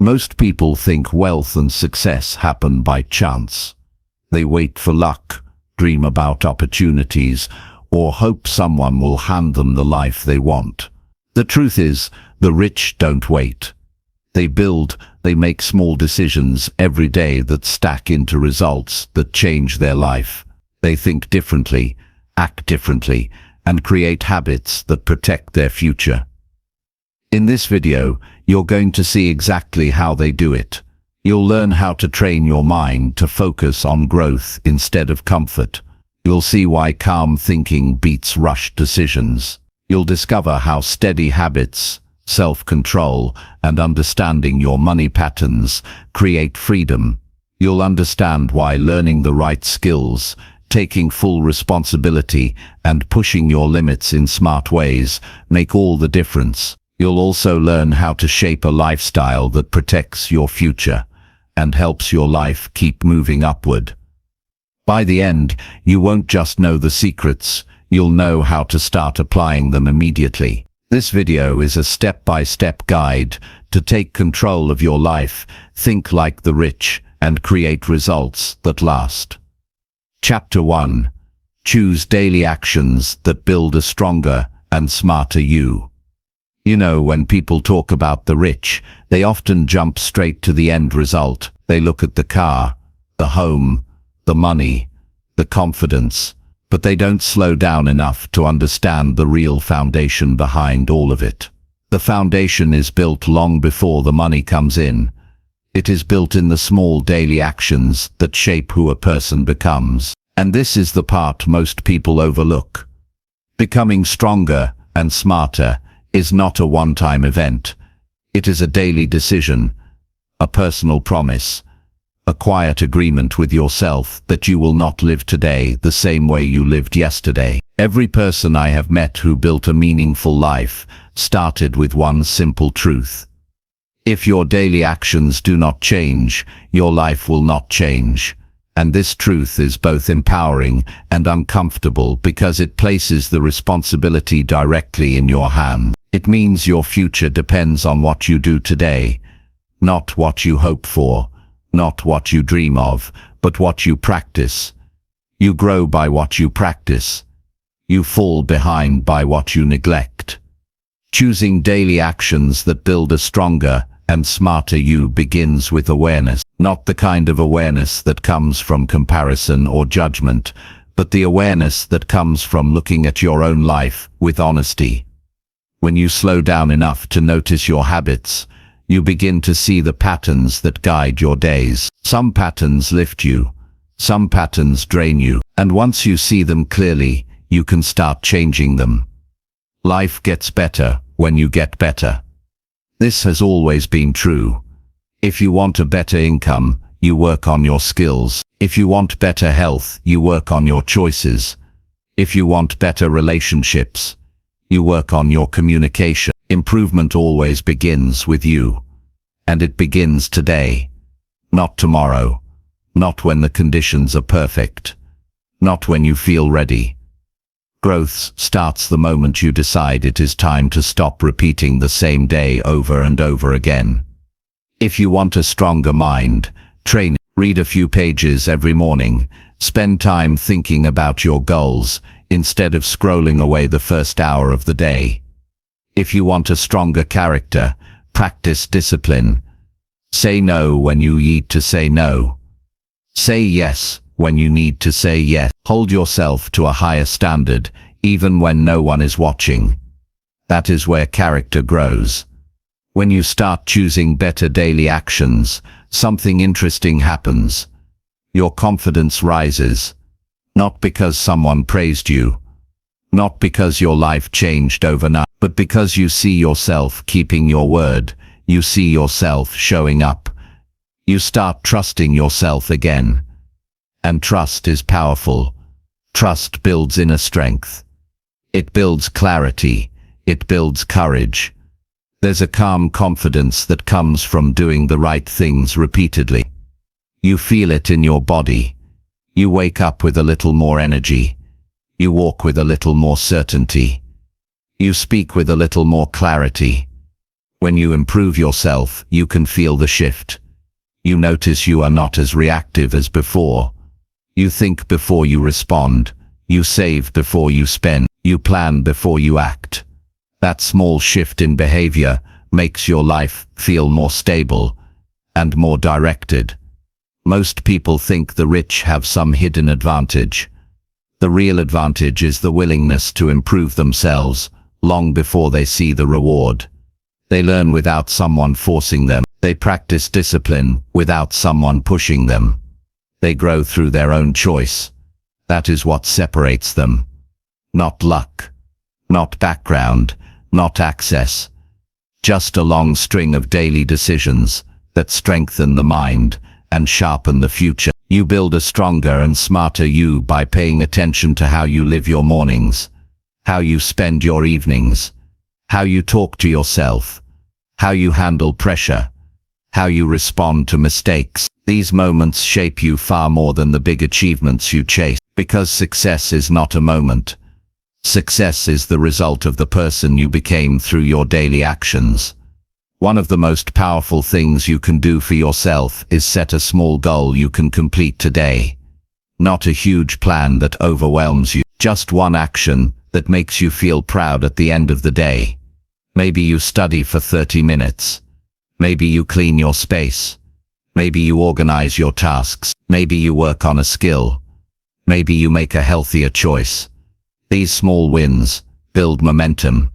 Most people think wealth and success happen by chance. They wait for luck, dream about opportunities, or hope someone will hand them the life they want. The truth is, the rich don't wait. They build, they make small decisions every day that stack into results that change their life. They think differently, act differently, and create habits that protect their future. In this video, you're going to see exactly how they do it. You'll learn how to train your mind to focus on growth instead of comfort. You'll see why calm thinking beats rushed decisions. You'll discover how steady habits, self-control, and understanding your money patterns create freedom. You'll understand why learning the right skills, taking full responsibility, and pushing your limits in smart ways make all the difference. You'll also learn how to shape a lifestyle that protects your future and helps your life keep moving upward. By the end, you won't just know the secrets, you'll know how to start applying them immediately. This video is a step-by-step guide to take control of your life, think like the rich, and create results that last. Chapter 1. Choose daily actions that build a stronger and smarter you. You know, when people talk about the rich, they often jump straight to the end result. They look at the car, the home, the money, the confidence, but they don't slow down enough to understand the real foundation behind all of it. The foundation is built long before the money comes in. It is built in the small daily actions that shape who a person becomes. And this is the part most people overlook. Becoming stronger and smarter is not a one-time event. It is a daily decision, a personal promise, a quiet agreement with yourself that you will not live today the same way you lived yesterday. Every person I have met who built a meaningful life started with one simple truth. If your daily actions do not change, your life will not change. And this truth is both empowering and uncomfortable because it places the responsibility directly in your hand. It means your future depends on what you do today, not what you hope for, not what you dream of, but what you practice. You grow by what you practice. You fall behind by what you neglect. Choosing daily actions that build a stronger and smarter you begins with awareness. Not the kind of awareness that comes from comparison or judgment, but the awareness that comes from looking at your own life with honesty. When you slow down enough to notice your habits, you begin to see the patterns that guide your days. Some patterns lift you, some patterns drain you, and once you see them clearly, you can start changing them. Life gets better when you get better. This has always been true. If you want a better income, you work on your skills. If you want better health, you work on your choices. If you want better relationships, you work on your communication. Improvement always begins with you. And it begins today, not tomorrow, not when the conditions are perfect, not when you feel ready. Growth starts the moment you decide it is time to stop repeating the same day over and over again. If you want a stronger mind, train it. Read a few pages every morning. Spend time thinking about your goals instead of scrolling away the first hour of the day. If you want a stronger character, practice discipline. Say no when you need to say no. Say yes when you need to say yes. Hold yourself to a higher standard, even when no one is watching. That is where character grows. When you start choosing better daily actions, something interesting happens. Your confidence rises. Not because someone praised you, not because your life changed overnight, but because you see yourself keeping your word. You see yourself showing up. You start trusting yourself again. And trust is powerful. Trust builds inner strength. It builds clarity. It builds courage. There's a calm confidence that comes from doing the right things repeatedly. You feel it in your body. You wake up with a little more energy. You walk with a little more certainty. You speak with a little more clarity. When you improve yourself, you can feel the shift. You notice you are not as reactive as before. You think before you respond. You save before you spend. You plan before you act. That small shift in behavior makes your life feel more stable and more directed. Most people think the rich have some hidden advantage. The real advantage is the willingness to improve themselves long before they see the reward. They learn without someone forcing them. They practice discipline without someone pushing them. They grow through their own choice. That is what separates them. Not luck, not background, not access. Just a long string of daily decisions that strengthen the mind and sharpen the future. You build a stronger and smarter you by paying attention to how you live your mornings, how you spend your evenings, how you talk to yourself, how you handle pressure, how you respond to mistakes. These moments shape you far more than the big achievements you chase, because success is not a moment. Success is the result of the person you became through your daily actions. One of the most powerful things you can do for yourself is set a small goal you can complete today. Not a huge plan that overwhelms you, just one action that makes you feel proud at the end of the day. Maybe you study for 30 minutes. Maybe you clean your space. Maybe you organize your tasks. Maybe you work on a skill. Maybe you make a healthier choice. These small wins build momentum.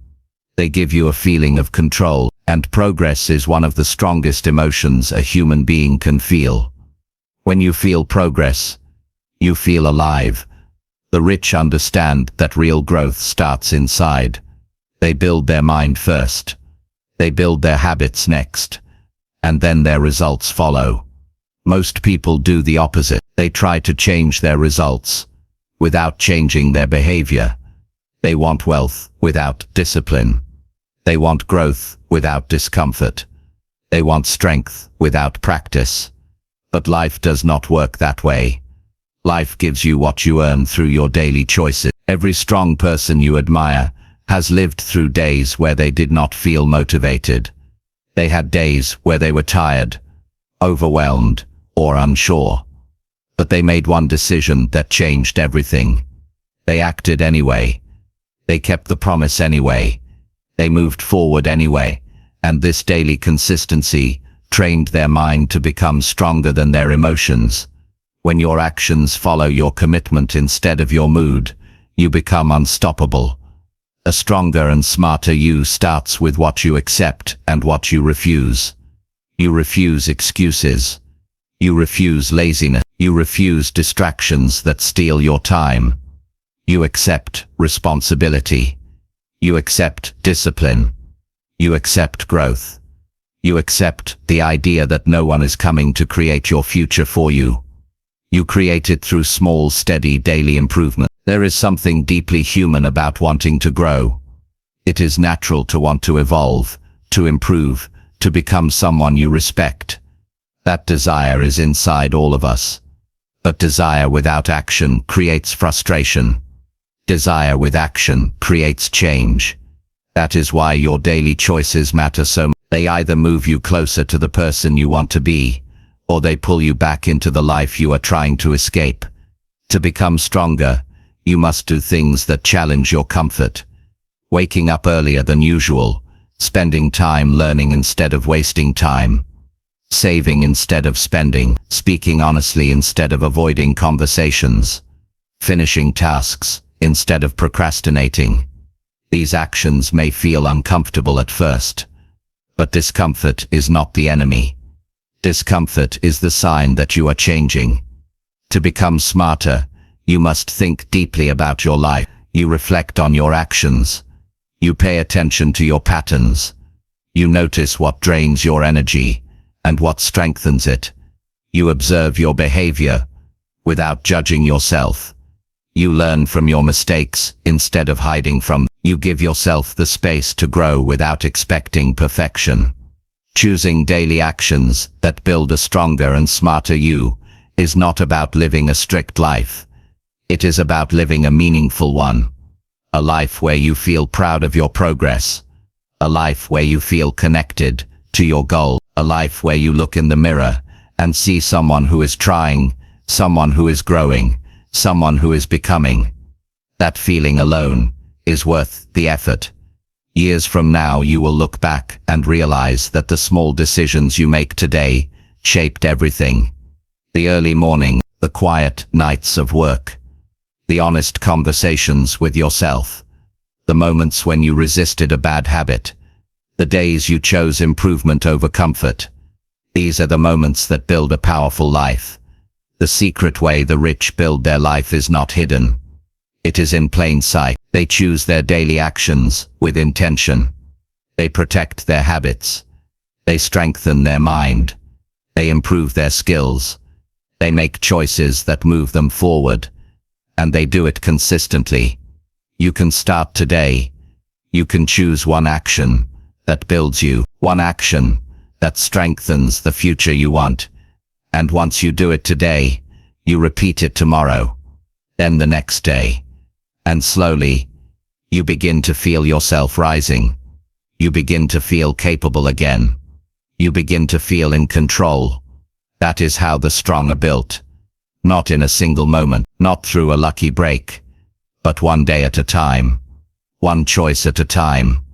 They give you a feeling of control, and progress is one of the strongest emotions a human being can feel. When you feel progress, you feel alive. The rich understand that real growth starts inside. They build their mind first. They build their habits next. And then their results follow. Most people do the opposite. They try to change their results without changing their behavior. They want wealth without discipline. They want growth without discomfort. They want strength without practice. But life does not work that way. Life gives you what you earn through your daily choices. Every strong person you admire has lived through days where they did not feel motivated. They had days where they were tired, overwhelmed, or unsure. But they made one decision that changed everything. They acted anyway. They kept the promise anyway. They moved forward anyway. And this daily consistency trained their mind to become stronger than their emotions. When your actions follow your commitment instead of your mood, you become unstoppable. A stronger and smarter you starts with what you accept and what you refuse. You refuse excuses. You refuse laziness. You refuse distractions that steal your time. You accept responsibility. You accept discipline. You accept growth. You accept the idea that no one is coming to create your future for you. You create it through small, steady, daily improvement. There is something deeply human about wanting to grow. It is natural to want to evolve, to improve, to become someone you respect. That desire is inside all of us. But desire without action creates frustration. Desire with action creates change. That is why your daily choices matter so much. They either move you closer to the person you want to be, or they pull you back into the life you are trying to escape. To become stronger, you must do things that challenge your comfort. Waking up earlier than usual, spending time learning instead of wasting time, saving instead of spending, speaking honestly instead of avoiding conversations, finishing tasks instead of procrastinating. These actions may feel uncomfortable at first, but discomfort is not the enemy. Discomfort is the sign that you are changing. To become smarter, you must think deeply about your life. You reflect on your actions. You pay attention to your patterns. You notice what drains your energy and what strengthens it. You observe your behavior without judging yourself. You learn from your mistakes instead of hiding from them. You give yourself the space to grow without expecting perfection. Choosing daily actions that build a stronger and smarter you is not about living a strict life. It is about living a meaningful one. A life where you feel proud of your progress. a life where you feel connected to your goal, a life where you look in the mirror and see someone who is trying, someone who is growing, someone who is becoming. That feeling alone is worth the effort. Years from now, you will look back and realize that the small decisions you make today shaped everything. The early morning, the quiet nights of work, the honest conversations with yourself, the moments when you resisted a bad habit, the days you chose improvement over comfort. These are the moments that build a powerful life. The secret way the rich build their life is not hidden. It is in plain sight. They choose their daily actions with intention. They protect their habits. They strengthen their mind. They improve their skills. They make choices that move them forward. And they do it consistently. You can start today. You can choose one action that builds you, one action that strengthens the future you want. And once you do it today, you repeat it tomorrow, then the next day. And slowly, you begin to feel yourself rising. You begin to feel capable again. You begin to feel in control. That is how the strong are built. Not in a single moment, not through a lucky break, but one day at a time, one choice at a time,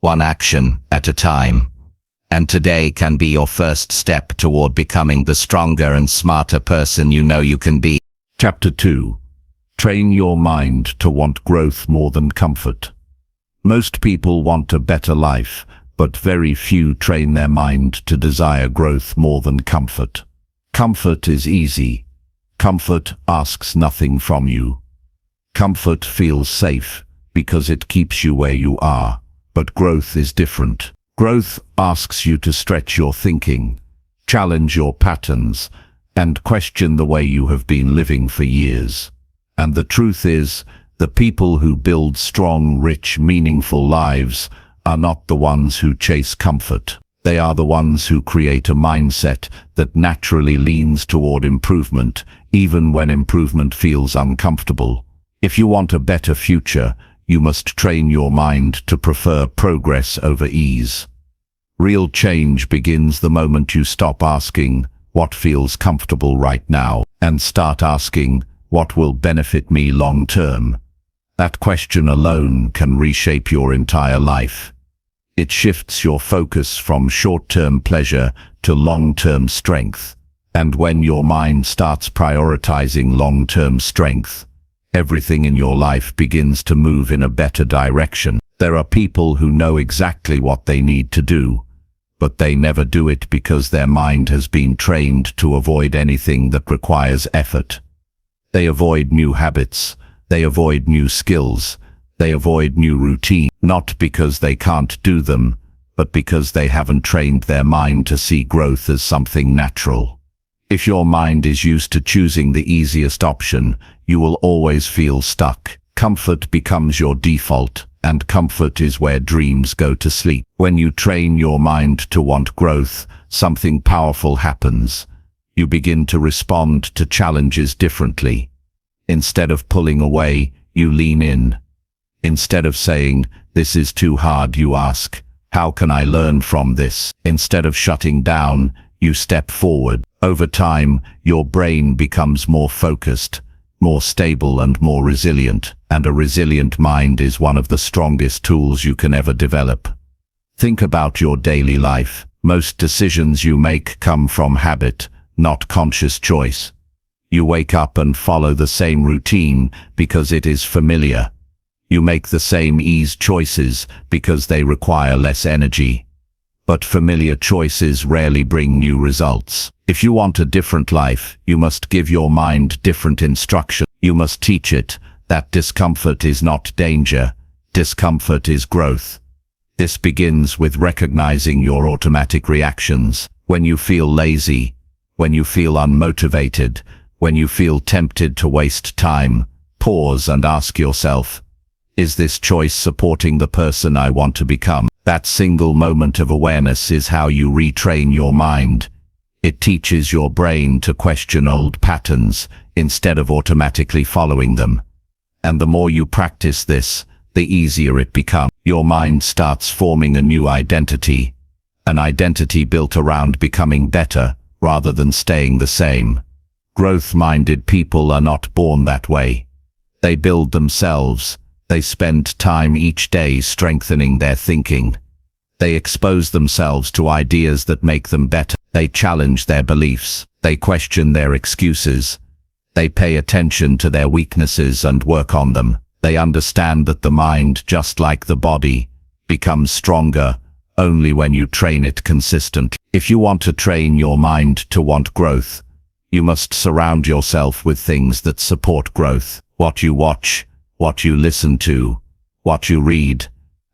one action at a time. And today can be your first step toward becoming the stronger and smarter person you know you can be. Chapter 2. Train your mind to want growth more than comfort. Most people want a better life, but very few train their mind to desire growth more than comfort. Comfort is easy. Comfort asks nothing from you. Comfort feels safe because it keeps you where you are, but growth is different. Growth asks you to stretch your thinking, challenge your patterns, and question the way you have been living for years. And the truth is, the people who build strong, rich, meaningful lives are not the ones who chase comfort. They are the ones who create a mindset that naturally leans toward improvement, even when improvement feels uncomfortable. If you want a better future, you must train your mind to prefer progress over ease. Real change begins the moment you stop asking, what feels comfortable right now, and start asking, what will benefit me long term? That question alone can reshape your entire life. It shifts your focus from short-term pleasure to long-term strength. And when your mind starts prioritizing long-term strength, everything in your life begins to move in a better direction. There are people who know exactly what they need to do, but they never do it because their mind has been trained to avoid anything that requires effort. They avoid new habits, they avoid new skills, they avoid new routine, not because they can't do them, but because they haven't trained their mind to see growth as something natural. If your mind is used to choosing the easiest option, you will always feel stuck. Comfort becomes your default, and comfort is where dreams go to sleep. When you train your mind to want growth, something powerful happens. You begin to respond to challenges differently. Instead of pulling away, you lean in. Instead of saying, this is too hard, you ask, how can I learn from this? Instead of shutting down, you step forward. Over time, your brain becomes more focused, more stable and more resilient, and a resilient mind is one of the strongest tools you can ever develop. Think about your daily life. Most decisions you make come from habit, not conscious choice. You wake up and follow the same routine because it is familiar. You make the same ease choices because they require less energy. But familiar choices rarely bring new results. If you want a different life, you must give your mind different instruction. You must teach it that discomfort is not danger, discomfort is growth. This begins with recognizing your automatic reactions. When you feel lazy, when you feel unmotivated, when you feel tempted to waste time, pause and ask yourself, is this choice supporting the person I want to become? That single moment of awareness is how you retrain your mind. It teaches your brain to question old patterns instead of automatically following them. And the more you practice this, the easier it becomes. Your mind starts forming a new identity, an identity built around becoming better rather than staying the same. Growth-minded people are not born that way. They build themselves. They spend time each day strengthening their thinking. They expose themselves to ideas that make them better. They challenge their beliefs. They question their excuses. They pay attention to their weaknesses and work on them. They understand that the mind, just like the body, becomes stronger only when you train it consistently. If you want to train your mind to want growth, you must surround yourself with things that support growth. What you watch, what you listen to, what you read,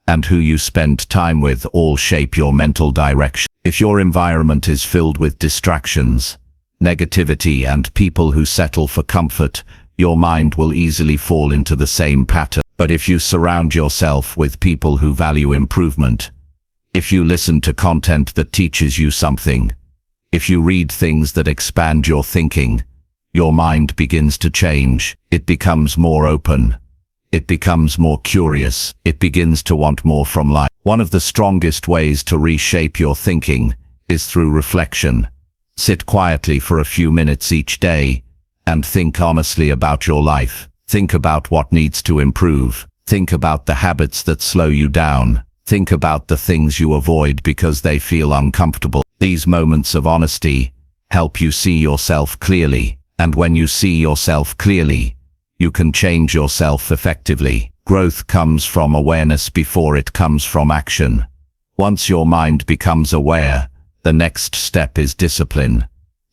and who you spend time with all shape your mental direction. If your environment is filled with distractions, negativity, and people who settle for comfort, your mind will easily fall into the same pattern. But if you surround yourself with people who value improvement, if you listen to content that teaches you something, if you read things that expand your thinking, your mind begins to change. It becomes more open. It becomes more curious. It begins to want more from life. One of the strongest ways to reshape your thinking is through reflection. Sit quietly for a few minutes each day and think honestly about your life. Think about what needs to improve. Think about the habits that slow you down. Think about the things you avoid because they feel uncomfortable. These moments of honesty help you see yourself clearly. And when you see yourself clearly, you can change yourself effectively. Growth comes from awareness before it comes from action. Once your mind becomes aware, the next step is discipline.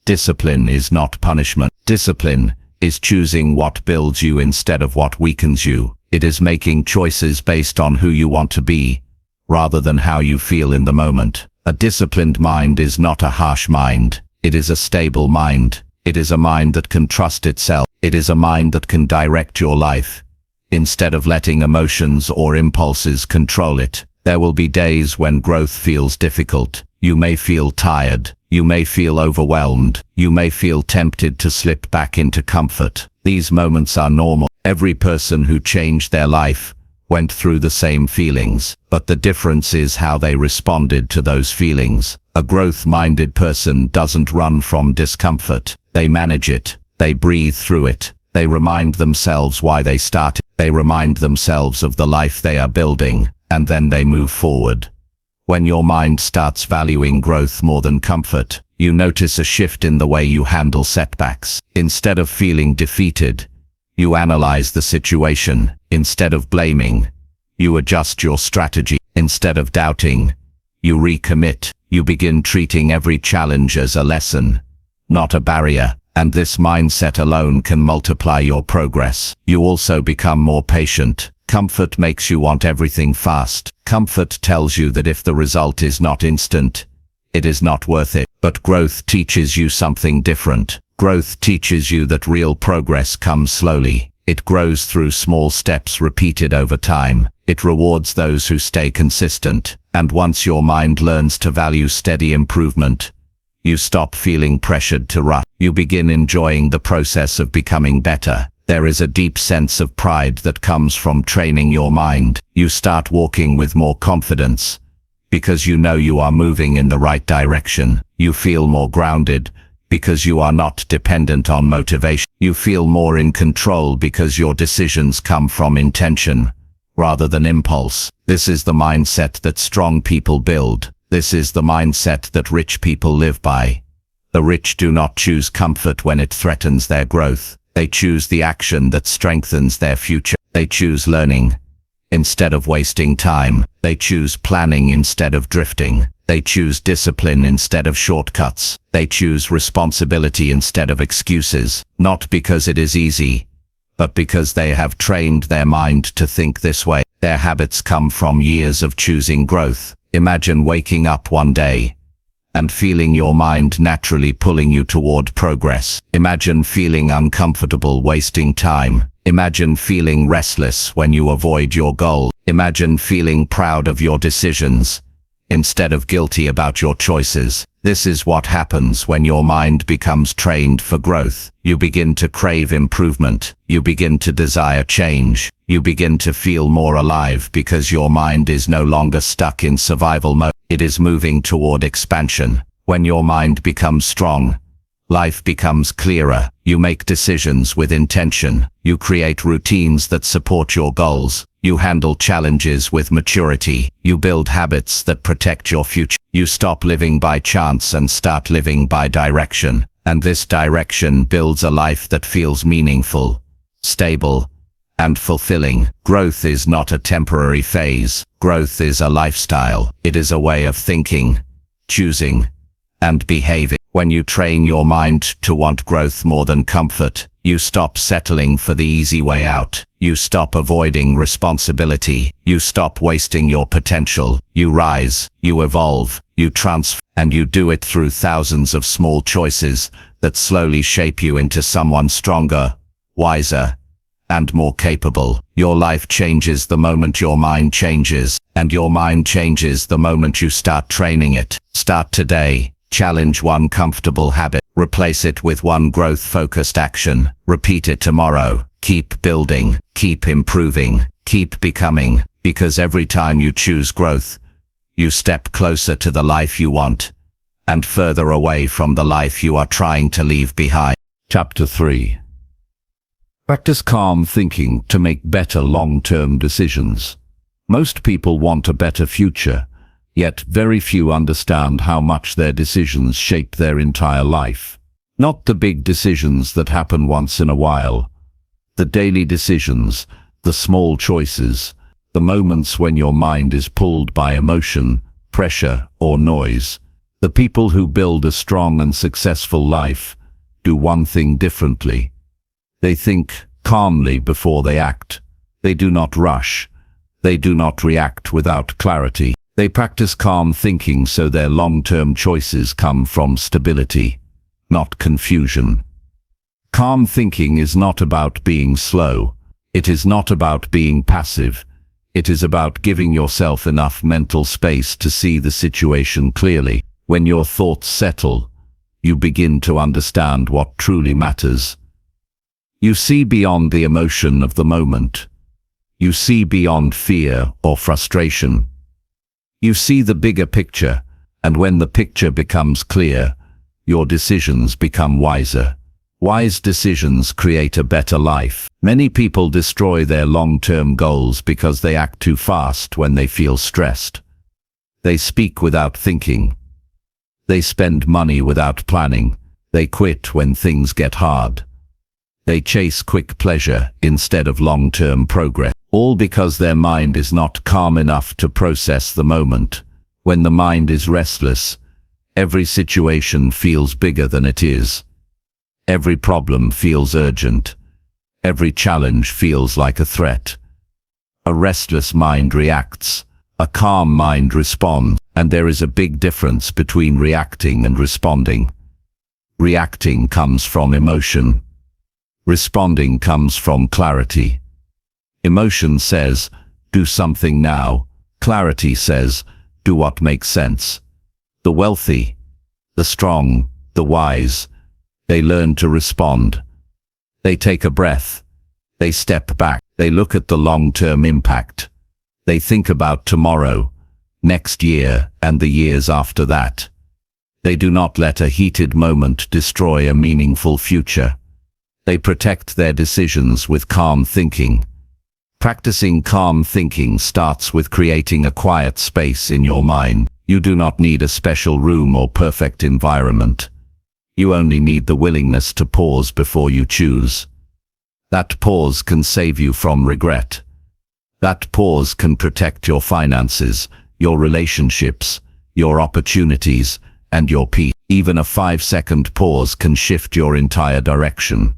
Discipline is not punishment. Discipline is choosing what builds you instead of what weakens you. It is making choices based on who you want to be, rather than how you feel in the moment. A disciplined mind is not a harsh mind. It is a stable mind. It is a mind that can trust itself. It is a mind that can direct your life, instead of letting emotions or impulses control it. There will be days when growth feels difficult. You may feel tired. You may feel overwhelmed. You may feel tempted to slip back into comfort. These moments are normal. Every person who changed their life went through the same feelings, but the difference is how they responded to those feelings. A growth-minded person doesn't run from discomfort. They manage it. They breathe through it. They remind themselves why they started. They remind themselves of the life they are building, and then they move forward. When your mind starts valuing growth more than comfort, you notice a shift in the way you handle setbacks. Instead of feeling defeated, you analyze the situation. Instead of blaming, you adjust your strategy. Instead of doubting, you recommit. You begin treating every challenge as a lesson, not a barrier. And this mindset alone can multiply your progress. You also become more patient. Comfort makes you want everything fast. Comfort tells you that if the result is not instant, it is not worth it. But growth teaches you something different. Growth teaches you that real progress comes slowly. It grows through small steps repeated over time. It rewards those who stay consistent. And once your mind learns to value steady improvement, you stop feeling pressured to rush. You begin enjoying the process of becoming better. There is a deep sense of pride that comes from training your mind. You start walking with more confidence because you know you are moving in the right direction. You feel more grounded because you are not dependent on motivation. You feel more in control because your decisions come from intention rather than impulse. This is the mindset that strong people build. This is the mindset that rich people live by. The rich do not choose comfort when it threatens their growth. They choose the action that strengthens their future. They choose learning instead of wasting time. They choose planning instead of drifting. They choose discipline instead of shortcuts. They choose responsibility instead of excuses. Not because it is easy, but because they have trained their mind to think this way. Their habits come from years of choosing growth. Imagine waking up one day and feeling your mind naturally pulling you toward progress. Imagine feeling uncomfortable wasting time. Imagine feeling restless when you avoid your goal. Imagine feeling proud of your decisions instead of guilty about your choices. This is what happens when your mind becomes trained for growth. You begin to crave improvement. You begin to desire change. You begin to feel more alive because your mind is no longer stuck in survival mode. It is moving toward expansion. When your mind becomes strong, life becomes clearer. You make decisions with intention. You create routines that support your goals. You handle challenges with maturity. You build habits that protect your future. You stop living by chance and start living by direction. And this direction builds a life that feels meaningful, stable, and fulfilling. Growth is not a temporary phase. Growth is a lifestyle. It is a way of thinking, choosing, and behaving. When you train your mind to want growth more than comfort, you stop settling for the easy way out. You stop avoiding responsibility. You stop wasting your potential. You rise, you evolve, you transform, and you do it through thousands of small choices that slowly shape you into someone stronger, wiser, and more capable. Your life changes the moment your mind changes, and your mind changes the moment you start training it. Start today. Challenge one comfortable habit. Replace it with one growth-focused action. Repeat it tomorrow. Keep building, keep improving, keep becoming, because every time you choose growth, you step closer to the life you want, and further away from the life you are trying to leave behind. Chapter 3. Practice calm thinking to make better long-term decisions. Most people want a better future, yet very few understand how much their decisions shape their entire life. Not the big decisions that happen once in a while. The daily decisions, the small choices, the moments when your mind is pulled by emotion, pressure, or noise. The people who build a strong and successful life do one thing differently. They think calmly before they act. They do not rush. They do not react without clarity. They practice calm thinking so their long-term choices come from stability, not confusion. Calm thinking is not about being slow. It is not about being passive. It is about giving yourself enough mental space to see the situation clearly. When your thoughts settle, you begin to understand what truly matters. You see beyond the emotion of the moment. You see beyond fear or frustration. You see the bigger picture, and when the picture becomes clear, your decisions become wiser. Wise decisions create a better life. Many people destroy their long-term goals because they act too fast when they feel stressed. They speak without thinking. They spend money without planning. They quit when things get hard. They chase quick pleasure instead of long-term progress. All because their mind is not calm enough to process the moment. When the mind is restless, every situation feels bigger than it is. Every problem feels urgent. Every challenge feels like a threat. A restless mind reacts. A calm mind responds. And there is a big difference between reacting and responding. Reacting comes from emotion. Responding comes from clarity. Emotion says, do something now. Clarity says, do what makes sense. The wealthy, the strong, the wise, they learn to respond. They take a breath. They step back. They look at the long-term impact. They think about tomorrow, next year, and the years after that. They do not let a heated moment destroy a meaningful future. They protect their decisions with calm thinking. Practicing calm thinking starts with creating a quiet space in your mind. You do not need a special room or perfect environment. You only need the willingness to pause before you choose. That pause can save you from regret. That pause can protect your finances, your relationships, your opportunities, and your peace. Even a 5-second pause can shift your entire direction.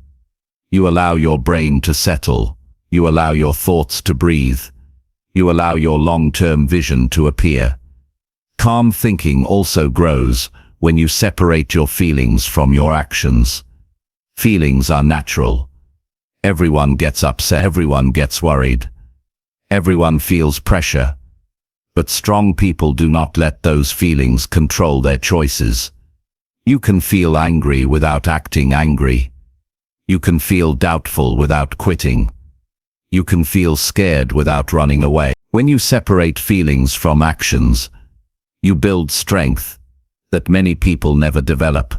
You allow your brain to settle. You allow your thoughts to breathe. You allow your long-term vision to appear. Calm thinking also grows when you separate your feelings from your actions. Feelings are natural. Everyone gets upset. Everyone gets worried. Everyone feels pressure. But strong people do not let those feelings control their choices. You can feel angry without acting angry. You can feel doubtful without quitting. You can feel scared without running away. When you separate feelings from actions, you build strength that many people never develop.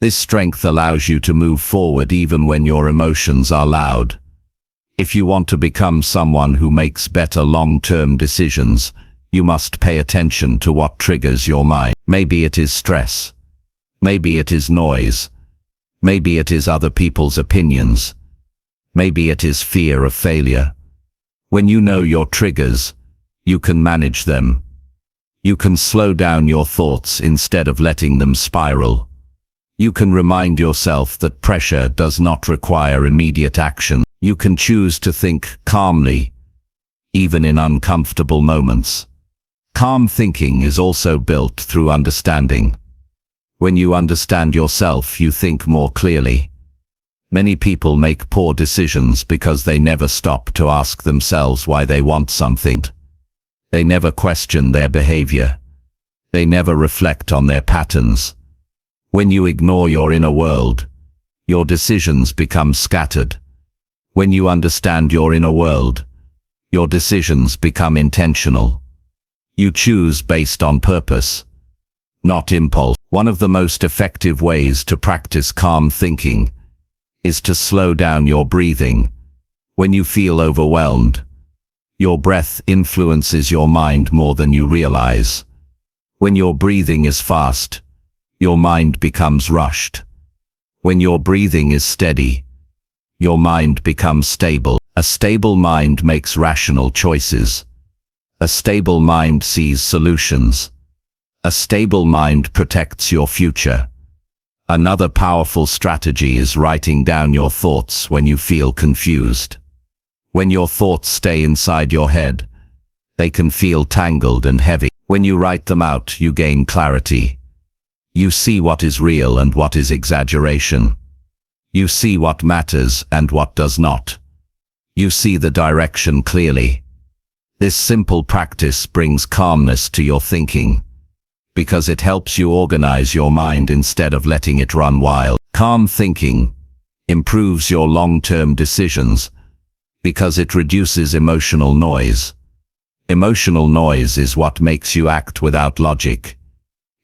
This strength allows you to move forward even when your emotions are loud. If you want to become someone who makes better long-term decisions, you must pay attention to what triggers your mind. Maybe it is stress. Maybe it is noise. Maybe it is other people's opinions. Maybe it is fear of failure. When you know your triggers, you can manage them. You can slow down your thoughts instead of letting them spiral. You can remind yourself that pressure does not require immediate action. You can choose to think calmly, even in uncomfortable moments. Calm thinking is also built through understanding. When you understand yourself, you think more clearly. Many people make poor decisions because they never stop to ask themselves why they want something. They never question their behavior. They never reflect on their patterns. When you ignore your inner world, your decisions become scattered. When you understand your inner world, your decisions become intentional. You choose based on purpose, not impulse. One of the most effective ways to practice calm thinking is to slow down your breathing. When you feel overwhelmed, your breath influences your mind more than you realize. When your breathing is fast, your mind becomes rushed. When your breathing is steady, your mind becomes stable. A stable mind makes rational choices. A stable mind sees solutions. A stable mind protects your future. Another powerful strategy is writing down your thoughts when you feel confused. When your thoughts stay inside your head, they can feel tangled and heavy. When you write them out, you gain clarity. You see what is real and what is exaggeration. You see what matters and what does not. You see the direction clearly. This simple practice brings calmness to your thinking, because it helps you organize your mind instead of letting it run wild. Calm thinking improves your long-term decisions because it reduces emotional noise. Emotional noise is what makes you act without logic.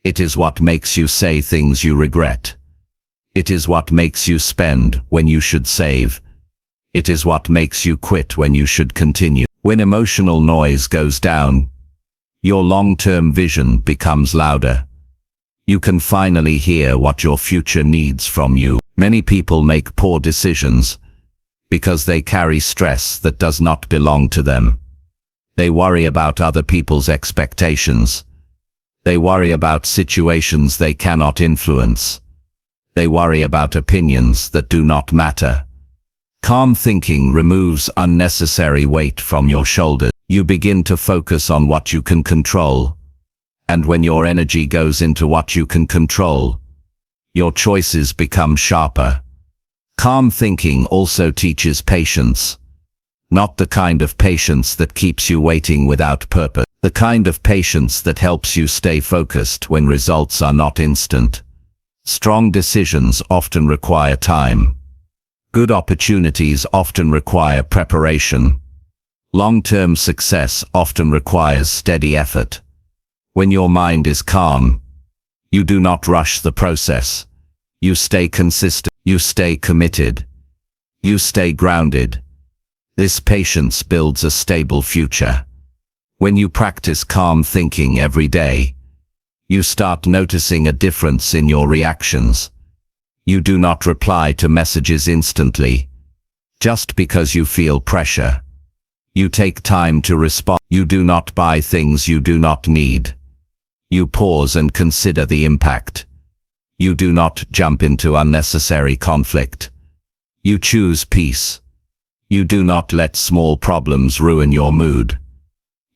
It is what makes you say things you regret. It is what makes you spend when you should save. It is what makes you quit when you should continue. When emotional noise goes down, your long-term vision becomes louder. You can finally hear what your future needs from you. Many people make poor decisions because they carry stress that does not belong to them. They worry about other people's expectations. They worry about situations they cannot influence. They worry about opinions that do not matter. Calm thinking removes unnecessary weight from your shoulders. You begin to focus on what you can control. And when your energy goes into what you can control, your choices become sharper. Calm thinking also teaches patience. Not the kind of patience that keeps you waiting without purpose. The kind of patience that helps you stay focused when results are not instant. Strong decisions often require time. Good opportunities often require preparation. Long-term success often requires steady effort. When your mind is calm, you do not rush the process. You stay consistent. You stay committed. You stay grounded. This patience builds a stable future. When you practice calm thinking every day, you start noticing a difference in your reactions. You do not reply to messages instantly, just because you feel pressure. You take time to respond. You do not buy things you do not need. You pause and consider the impact. You do not jump into unnecessary conflict. You choose peace. You do not let small problems ruin your mood.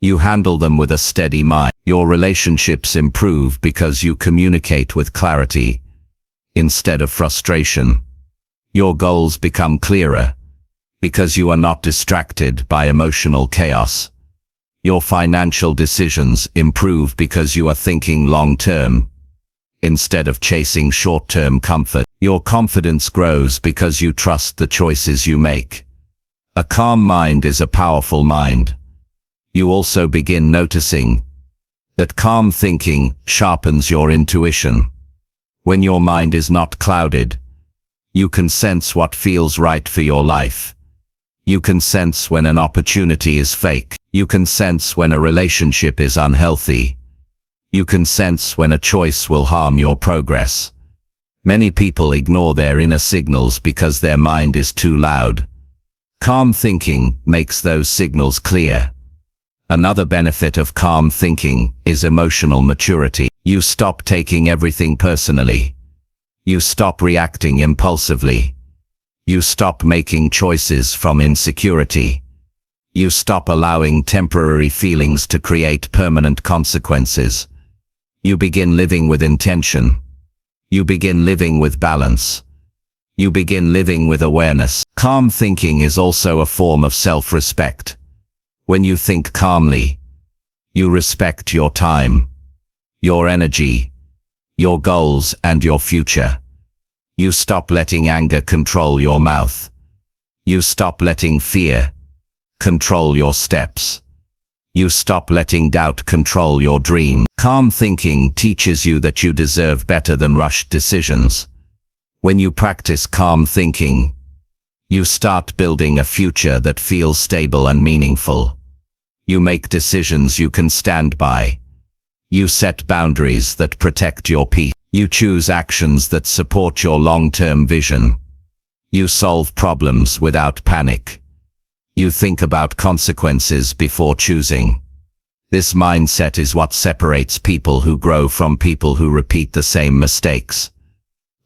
You handle them with a steady mind. Your relationships improve because you communicate with clarity instead of frustration. Your goals become clearer because you are not distracted by emotional chaos. Your financial decisions improve because you are thinking long-term. Instead of chasing short-term comfort, your confidence grows because you trust the choices you make. A calm mind is a powerful mind. You also begin noticing that calm thinking sharpens your intuition. When your mind is not clouded, you can sense what feels right for your life. You can sense when an opportunity is fake. You can sense when a relationship is unhealthy. You can sense when a choice will harm your progress. Many people ignore their inner signals because their mind is too loud. Calm thinking makes those signals clear. Another benefit of calm thinking is emotional maturity. You stop taking everything personally. You stop reacting impulsively. You stop making choices from insecurity. You stop allowing temporary feelings to create permanent consequences. You begin living with intention. You begin living with balance. You begin living with awareness. Calm thinking is also a form of self-respect. When you think calmly, you respect your time, your energy, your goals, and your future. You stop letting anger control your mouth. You stop letting fear control your steps. You stop letting doubt control your dream. Calm thinking teaches you that you deserve better than rushed decisions. When you practice calm thinking, you start building a future that feels stable and meaningful. You make decisions you can stand by. You set boundaries that protect your peace. You choose actions that support your long-term vision. You solve problems without panic. You think about consequences before choosing. This mindset is what separates people who grow from people who repeat the same mistakes.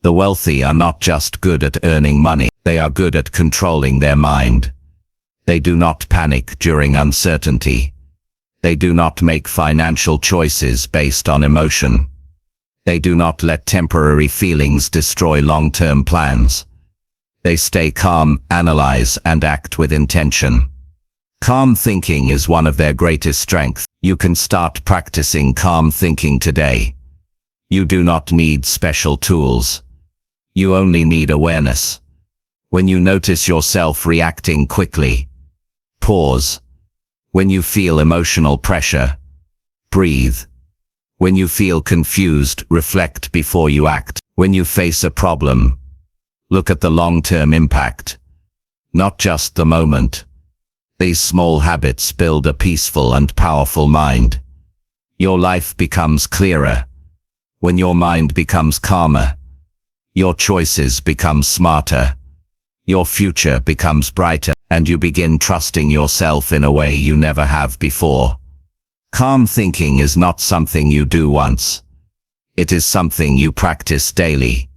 The wealthy are not just good at earning money, they are good at controlling their mind. They do not panic during uncertainty. They do not make financial choices based on emotion. They do not let temporary feelings destroy long-term plans. They stay calm, analyze, and act with intention. Calm thinking is one of their greatest strengths. You can start practicing calm thinking today. You do not need special tools. You only need awareness. When you notice yourself reacting quickly, pause. When you feel emotional pressure, breathe. When you feel confused, reflect before you act. When you face a problem, look at the long-term impact, not just the moment. These small habits build a peaceful and powerful mind. Your life becomes clearer. When your mind becomes calmer, your choices become smarter. Your future becomes brighter, and you begin trusting yourself in a way you never have before. Calm thinking is not something you do once. It is something you practice daily,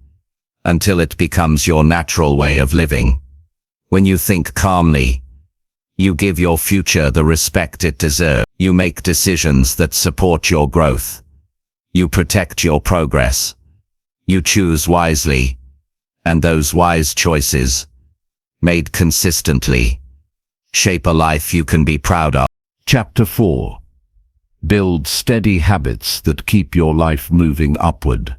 until it becomes your natural way of living. When you think calmly, you give your future the respect it deserves. You make decisions that support your growth. You protect your progress. You choose wisely, and those wise choices, made consistently, shape a life you can be proud of. Chapter 4. Build steady habits that keep your life moving upward.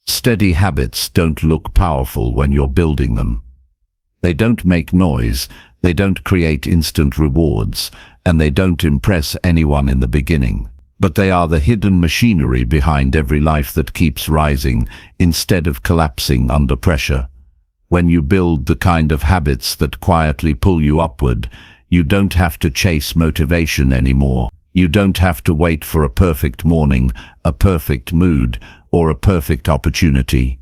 Steady habits don't look powerful when you're building them. They don't make noise, they don't create instant rewards, and they don't impress anyone in the beginning. But they are the hidden machinery behind every life that keeps rising instead of collapsing under pressure. When you build the kind of habits that quietly pull you upward, you don't have to chase motivation anymore. You don't have to wait for a perfect morning, a perfect mood, or a perfect opportunity.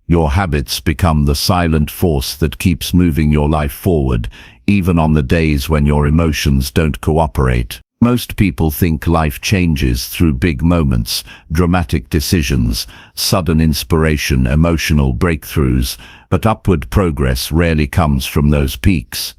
Your habits become the silent force that keeps moving your life forward, even on the days when your emotions don't cooperate. Most people think life changes through big moments, dramatic decisions, sudden inspiration, emotional breakthroughs, but upward progress rarely comes from those peaks.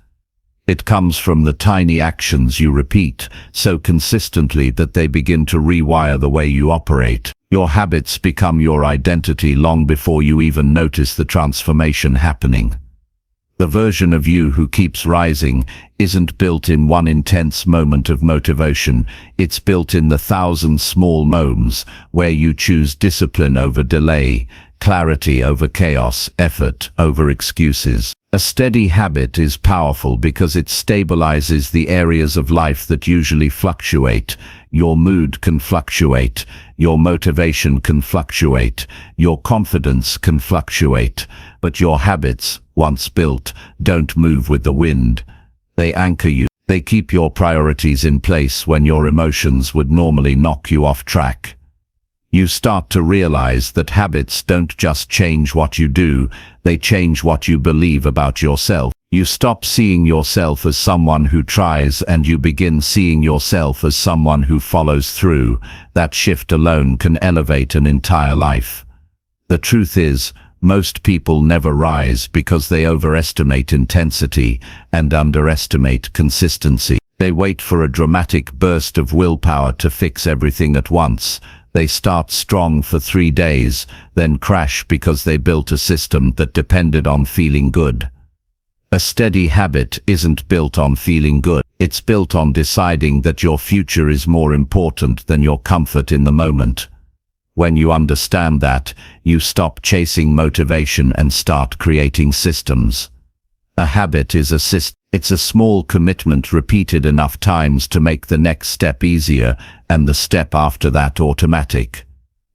It comes from the tiny actions you repeat so consistently that they begin to rewire the way you operate. Your habits become your identity long before you even notice the transformation happening. The version of you who keeps rising isn't built in one intense moment of motivation. It's built in the 1,000 small moments where you choose discipline over delay, clarity over chaos, effort over excuses. A steady habit is powerful because it stabilizes the areas of life that usually fluctuate. Your mood can fluctuate, your motivation can fluctuate, your confidence can fluctuate, but your habits, once built, don't move with the wind. They anchor you. They keep your priorities in place when your emotions would normally knock you off track. You start to realize that habits don't just change what you do, they change what you believe about yourself. You stop seeing yourself as someone who tries and you begin seeing yourself as someone who follows through. That shift alone can elevate an entire life. The truth is, most people never rise because they overestimate intensity and underestimate consistency. They wait for a dramatic burst of willpower to fix everything at once. They start strong for 3 days, then crash because they built a system that depended on feeling good. A steady habit isn't built on feeling good. It's built on deciding that your future is more important than your comfort in the moment. When you understand that, you stop chasing motivation and start creating systems. A habit is a system. It's a small commitment repeated enough times to make the next step easier and the step after that automatic.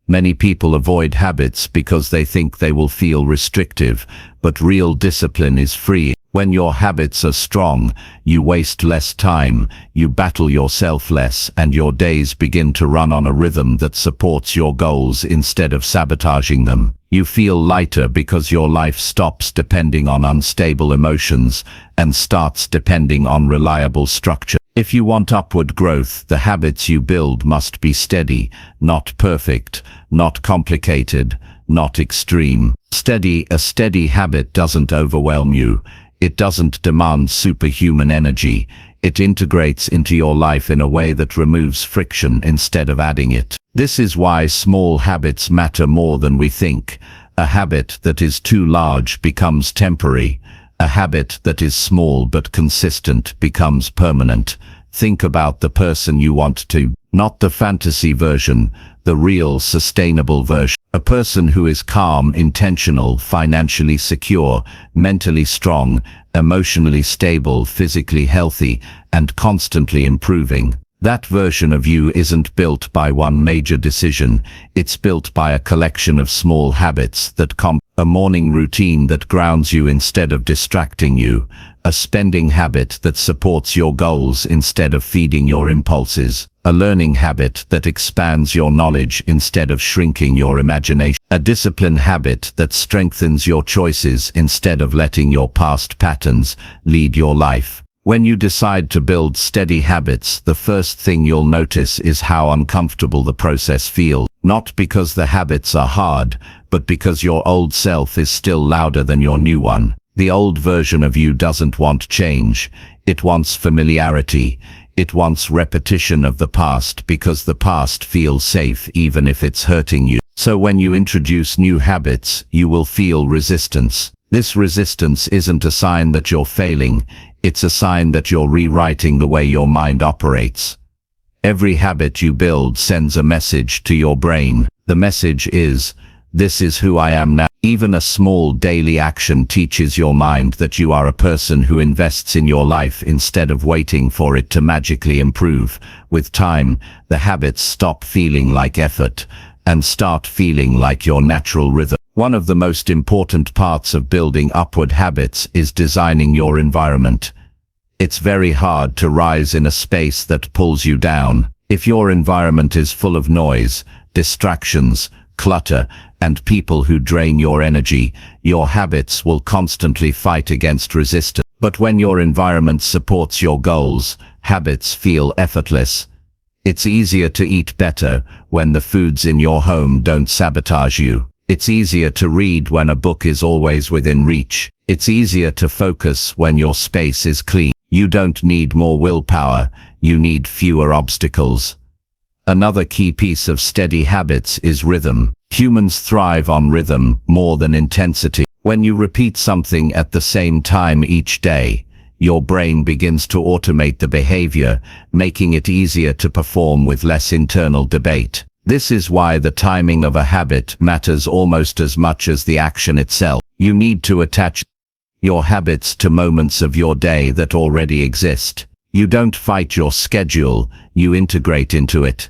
Many people avoid habits because they think they will feel restrictive, but real discipline is free. When your habits are strong, you waste less time, you battle yourself less, and your days begin to run on a rhythm that supports your goals instead of sabotaging them. You feel lighter because your life stops depending on unstable emotions and starts depending on reliable structure. If you want upward growth, the habits you build must be steady, not perfect, not complicated, not extreme. A steady habit doesn't overwhelm you. It doesn't demand superhuman energy. It integrates into your life in a way that removes friction instead of adding it. This is why small habits matter more than we think. A habit that is too large becomes temporary. A habit that is small but consistent becomes permanent. Think about the person you want to, not the fantasy version, the real sustainable version. A person who is calm, intentional, financially secure, mentally strong, emotionally stable, physically healthy, and constantly improving. That version of you isn't built by one major decision, it's built by a collection of small habits that a morning routine that grounds you instead of distracting you, a spending habit that supports your goals instead of feeding your impulses, a learning habit that expands your knowledge instead of shrinking your imagination, a discipline habit that strengthens your choices instead of letting your past patterns lead your life. When you decide to build steady habits, the first thing you'll notice is how uncomfortable the process feels. Not because the habits are hard, but because your old self is still louder than your new one. The old version of you doesn't want change. It wants familiarity. It wants repetition of the past because the past feels safe even if it's hurting you. So when you introduce new habits, you will feel resistance. This resistance isn't a sign that you're failing. It's a sign that you're rewriting the way your mind operates. Every habit you build sends a message to your brain. The message is, this is who I am now. Even a small daily action teaches your mind that you are a person who invests in your life instead of waiting for it to magically improve. With time, the habits stop feeling like effort and start feeling like your natural rhythm. One of the most important parts of building upward habits is designing your environment. It's very hard to rise in a space that pulls you down. If your environment is full of noise, distractions, clutter, and people who drain your energy, your habits will constantly fight against resistance. But when your environment supports your goals, habits feel effortless. It's easier to eat better when the foods in your home don't sabotage you. It's easier to read when a book is always within reach. It's easier to focus when your space is clean. You don't need more willpower, you need fewer obstacles. Another key piece of steady habits is rhythm. Humans thrive on rhythm more than intensity. When you repeat something at the same time each day, your brain begins to automate the behavior, making it easier to perform with less internal debate. This is why the timing of a habit matters almost as much as the action itself. You need to attach your habits to moments of your day that already exist. You don't fight your schedule, you integrate into it.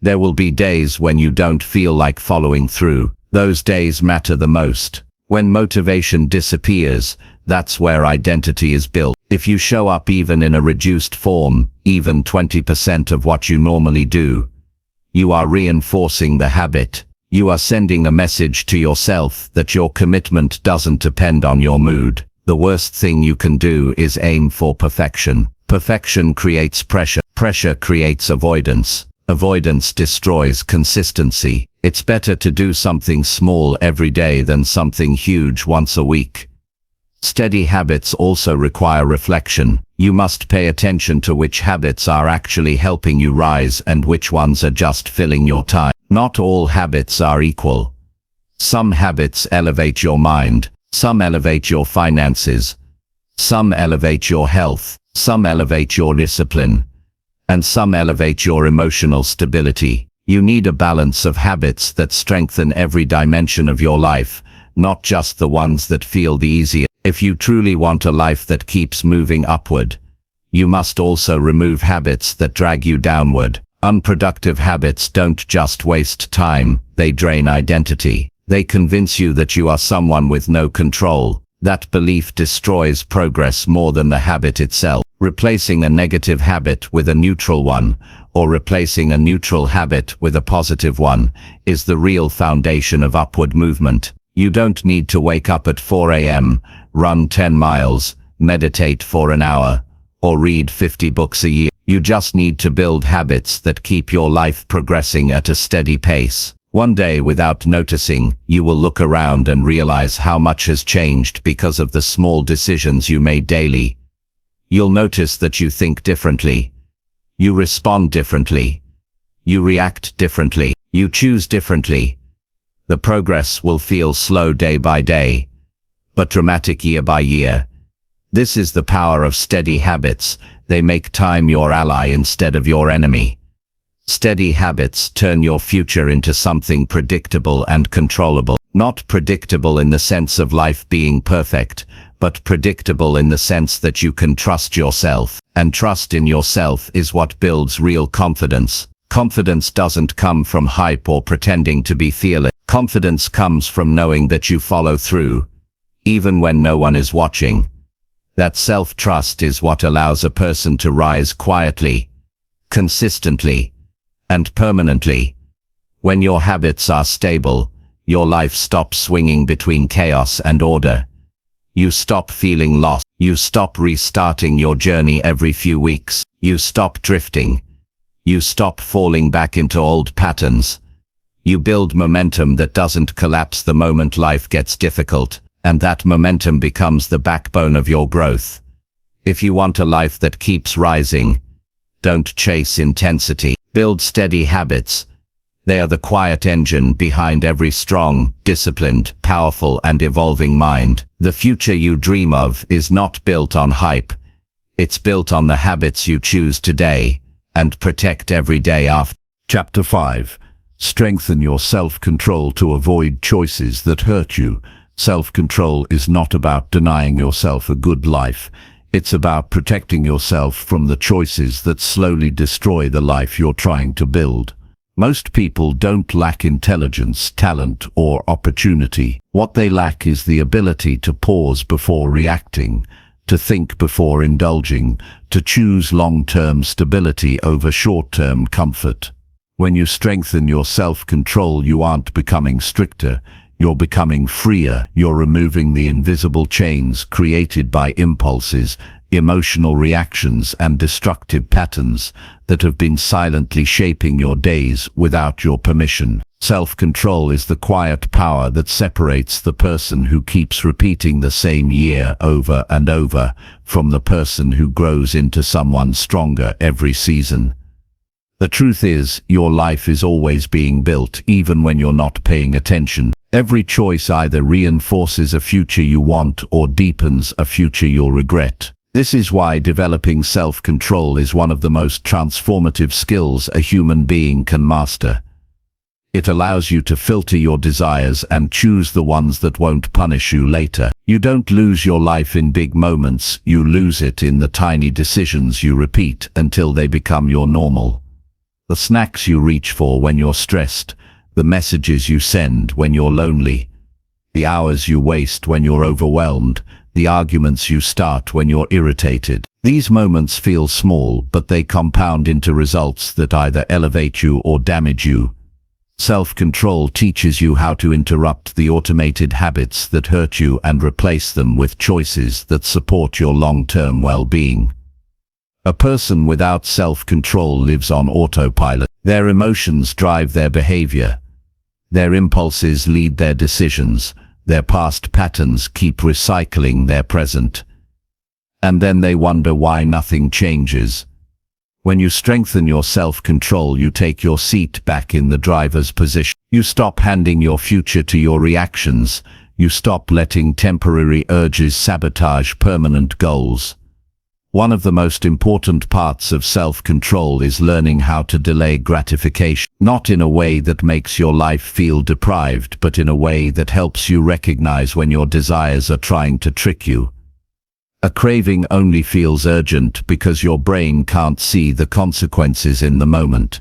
There will be days when you don't feel like following through. Those days matter the most. When motivation disappears, that's where identity is built. If you show up even in a reduced form, even 20% of what you normally do, you are reinforcing the habit. You are sending a message to yourself that your commitment doesn't depend on your mood. The worst thing you can do is aim for perfection. Perfection creates pressure. Pressure creates avoidance. Avoidance destroys consistency. It's better to do something small every day than something huge once a week. Steady habits also require reflection. You must pay attention to which habits are actually helping you rise and which ones are just filling your time. Not all habits are equal. Some habits elevate your mind, some elevate your finances, some elevate your health, some elevate your discipline, and some elevate your emotional stability. You need a balance of habits that strengthen every dimension of your life, not just the ones that feel the easiest. If you truly want a life that keeps moving upward, you must also remove habits that drag you downward. Unproductive habits don't just waste time, they drain identity. They convince you that you are someone with no control. That belief destroys progress more than the habit itself. Replacing a negative habit with a neutral one, or replacing a neutral habit with a positive one, is the real foundation of upward movement. You don't need to wake up at 4 a.m., run 10 miles, meditate for an hour, or read 50 books a year. You just need to build habits that keep your life progressing at a steady pace. One day, without noticing, you will look around and realize how much has changed because of the small decisions you made daily. You'll notice that you think differently. You respond differently. You react differently. You choose differently. The progress will feel slow day by day, but dramatic year by year. This is the power of steady habits. They make time your ally instead of your enemy. Steady habits turn your future into something predictable and controllable. Not predictable in the sense of life being perfect, but predictable in the sense that you can trust yourself. And trust in yourself is what builds real confidence. Confidence doesn't come from hype or pretending to be fearless. Confidence comes from knowing that you follow through, even when no one is watching. That self-trust is what allows a person to rise quietly, consistently, and permanently. When your habits are stable, your life stops swinging between chaos and order. You stop feeling lost. You stop restarting your journey every few weeks. You stop drifting. You stop falling back into old patterns. You build momentum that doesn't collapse the moment life gets difficult, and that momentum becomes the backbone of your growth. If you want a life that keeps rising, don't chase intensity. Build steady habits. They are the quiet engine behind every strong, disciplined, powerful, and evolving mind. The future you dream of is not built on hype. It's built on the habits you choose today and protect every day after. Chapter 5. Strengthen your self-control to avoid choices that hurt you. Self-control is not about denying yourself a good life. It's about protecting yourself from the choices that slowly destroy the life you're trying to build. Most people don't lack intelligence, talent, or opportunity. What they lack is the ability to pause before reacting, to think before indulging, to choose long-term stability over short-term comfort. When you strengthen your self-control, you aren't becoming stricter. You're becoming freer. You're removing the invisible chains created by impulses, emotional reactions, and destructive patterns that have been silently shaping your days without your permission. Self-control is the quiet power that separates the person who keeps repeating the same year over and over from the person who grows into someone stronger every season. The truth is, your life is always being built, even when you're not paying attention. Every choice either reinforces a future you want or deepens a future you'll regret. This is why developing self-control is one of the most transformative skills a human being can master. It allows you to filter your desires and choose the ones that won't punish you later. You don't lose your life in big moments, you lose it in the tiny decisions you repeat until they become your normal. The snacks you reach for when you're stressed, the messages you send when you're lonely, the hours you waste when you're overwhelmed, the arguments you start when you're irritated. These moments feel small, but they compound into results that either elevate you or damage you. Self-control teaches you how to interrupt the automated habits that hurt you and replace them with choices that support your long-term well-being. A person without self-control lives on autopilot. Their emotions drive their behavior. Their impulses lead their decisions. Their past patterns keep recycling their present. And then they wonder why nothing changes. When you strengthen your self-control, you take your seat back in the driver's position. You stop handing your future to your reactions. You stop letting temporary urges sabotage permanent goals. One of the most important parts of self-control is learning how to delay gratification, not in a way that makes your life feel deprived, but in a way that helps you recognize when your desires are trying to trick you. A craving only feels urgent because your brain can't see the consequences in the moment.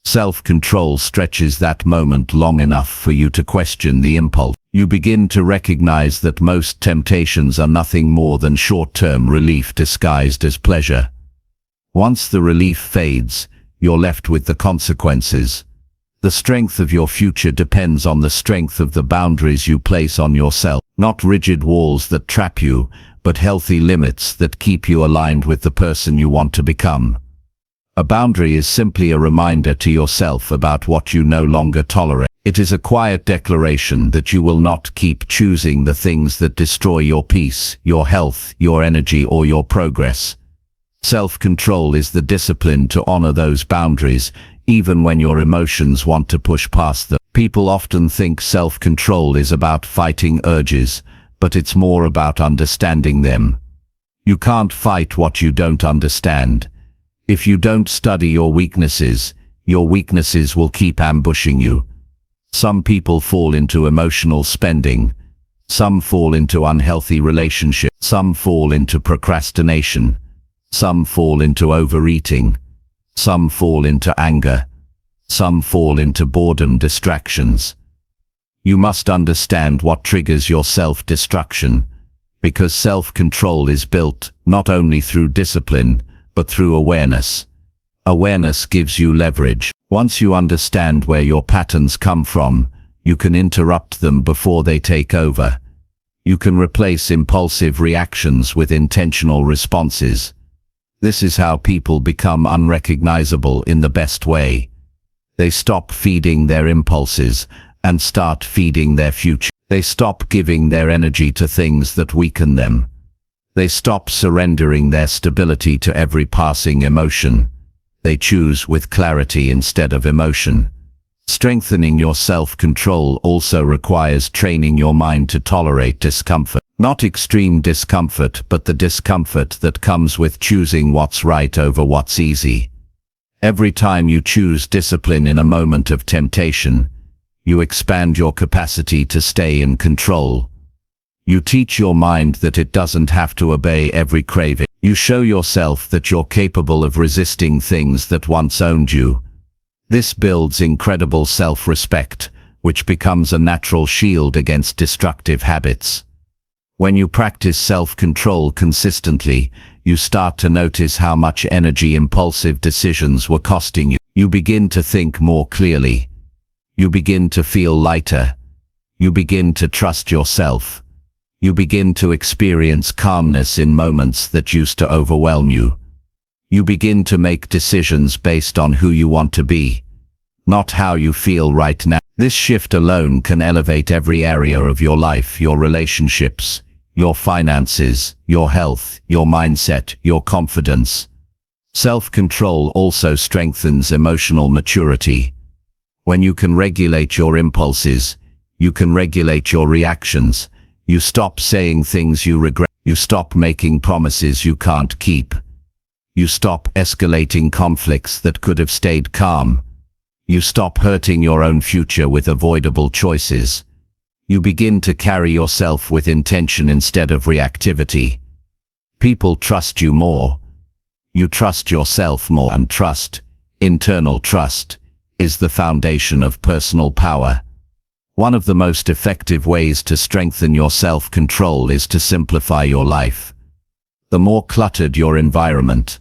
Self-control stretches that moment long enough for you to question the impulse. You begin to recognize that most temptations are nothing more than short-term relief disguised as pleasure. Once the relief fades, you're left with the consequences. The strength of your future depends on the strength of the boundaries you place on yourself, not rigid walls that trap you, but healthy limits that keep you aligned with the person you want to become. A boundary is simply a reminder to yourself about what you no longer tolerate. It is a quiet declaration that you will not keep choosing the things that destroy your peace, your health, your energy, or your progress. Self-control is the discipline to honor those boundaries, even when your emotions want to push past them. People often think self-control is about fighting urges, but it's more about understanding them. You can't fight what you don't understand. If you don't study your weaknesses will keep ambushing you. Some people fall into emotional spending. Some fall into unhealthy relationships. Some fall into procrastination. Some fall into overeating. Some fall into anger. Some fall into boredom distractions. You must understand what triggers your self-destruction, because self-control is built not only through discipline, but through awareness. Awareness gives you leverage. Once you understand where your patterns come from, you can interrupt them before they take over. You can replace impulsive reactions with intentional responses. This is how people become unrecognizable in the best way. They stop feeding their impulses and start feeding their future. They stop giving their energy to things that weaken them. They stop surrendering their stability to every passing emotion. They choose with clarity instead of emotion. Strengthening your self-control also requires training your mind to tolerate discomfort. Not extreme discomfort, but the discomfort that comes with choosing what's right over what's easy. Every time you choose discipline in a moment of temptation, you expand your capacity to stay in control. You teach your mind that it doesn't have to obey every craving. You show yourself that you're capable of resisting things that once owned you. This builds incredible self-respect, which becomes a natural shield against destructive habits. When you practice self-control consistently, you start to notice how much energy impulsive decisions were costing you. You begin to think more clearly. You begin to feel lighter. You begin to trust yourself. You begin to experience calmness in moments that used to overwhelm you. You begin to make decisions based on who you want to be, not how you feel right now. This shift alone can elevate every area of your life, your relationships, your finances, your health, your mindset, your confidence. Self-control also strengthens emotional maturity. When you can regulate your impulses, You can regulate your reactions. You stop saying things you regret. You stop making promises you can't keep. You stop escalating conflicts that could have stayed calm. You stop hurting your own future with avoidable choices. You begin to carry yourself with intention instead of reactivity. People trust you more. You trust yourself more, and trust, internal trust, is the foundation of personal power. One of the most effective ways to strengthen your self-control is to simplify your life. The more cluttered your environment,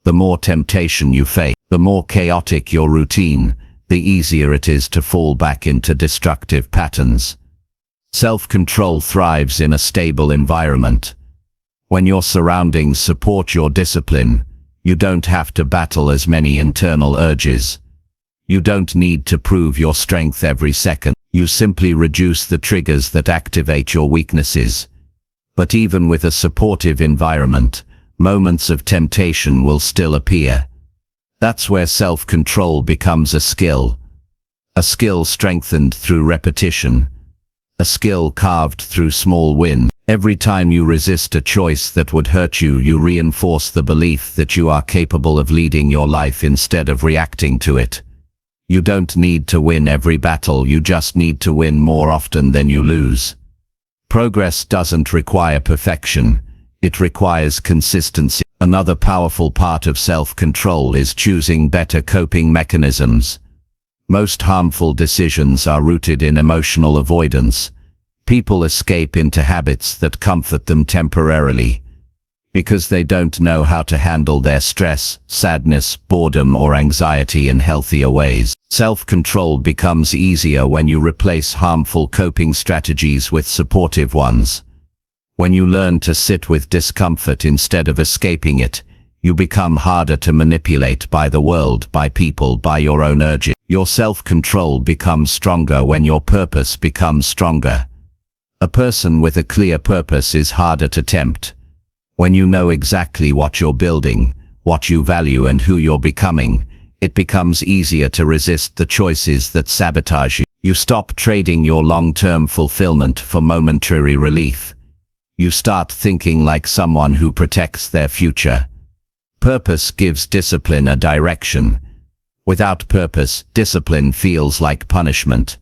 the more temptation you face. The more chaotic your routine, the easier it is to fall back into destructive patterns. Self-control thrives in a stable environment. When your surroundings support your discipline, you don't have to battle as many internal urges. You don't need to prove your strength every second. You simply reduce the triggers that activate your weaknesses. But even with a supportive environment, moments of temptation will still appear. That's where self-control becomes a skill. A skill strengthened through repetition. A skill carved through small wins. Every time you resist a choice that would hurt you, you reinforce the belief that you are capable of leading your life instead of reacting to it. You don't need to win every battle, you just need to win more often than you lose. Progress doesn't require perfection, it requires consistency. Another powerful part of self-control is choosing better coping mechanisms. Most harmful decisions are rooted in emotional avoidance. People escape into habits that comfort them temporarily, because they don't know how to handle their stress, sadness, boredom, or anxiety in healthier ways. Self-control becomes easier when you replace harmful coping strategies with supportive ones. When you learn to sit with discomfort instead of escaping it, you become harder to manipulate by the world, by people, by your own urges. Your self-control becomes stronger when your purpose becomes stronger. A person with a clear purpose is harder to tempt. When you know exactly what you're building, what you value, and who you're becoming, it becomes easier to resist the choices that sabotage you. You stop trading your long-term fulfillment for momentary relief. You start thinking like someone who protects their future. Purpose gives discipline a direction. Without purpose, discipline feels like punishment.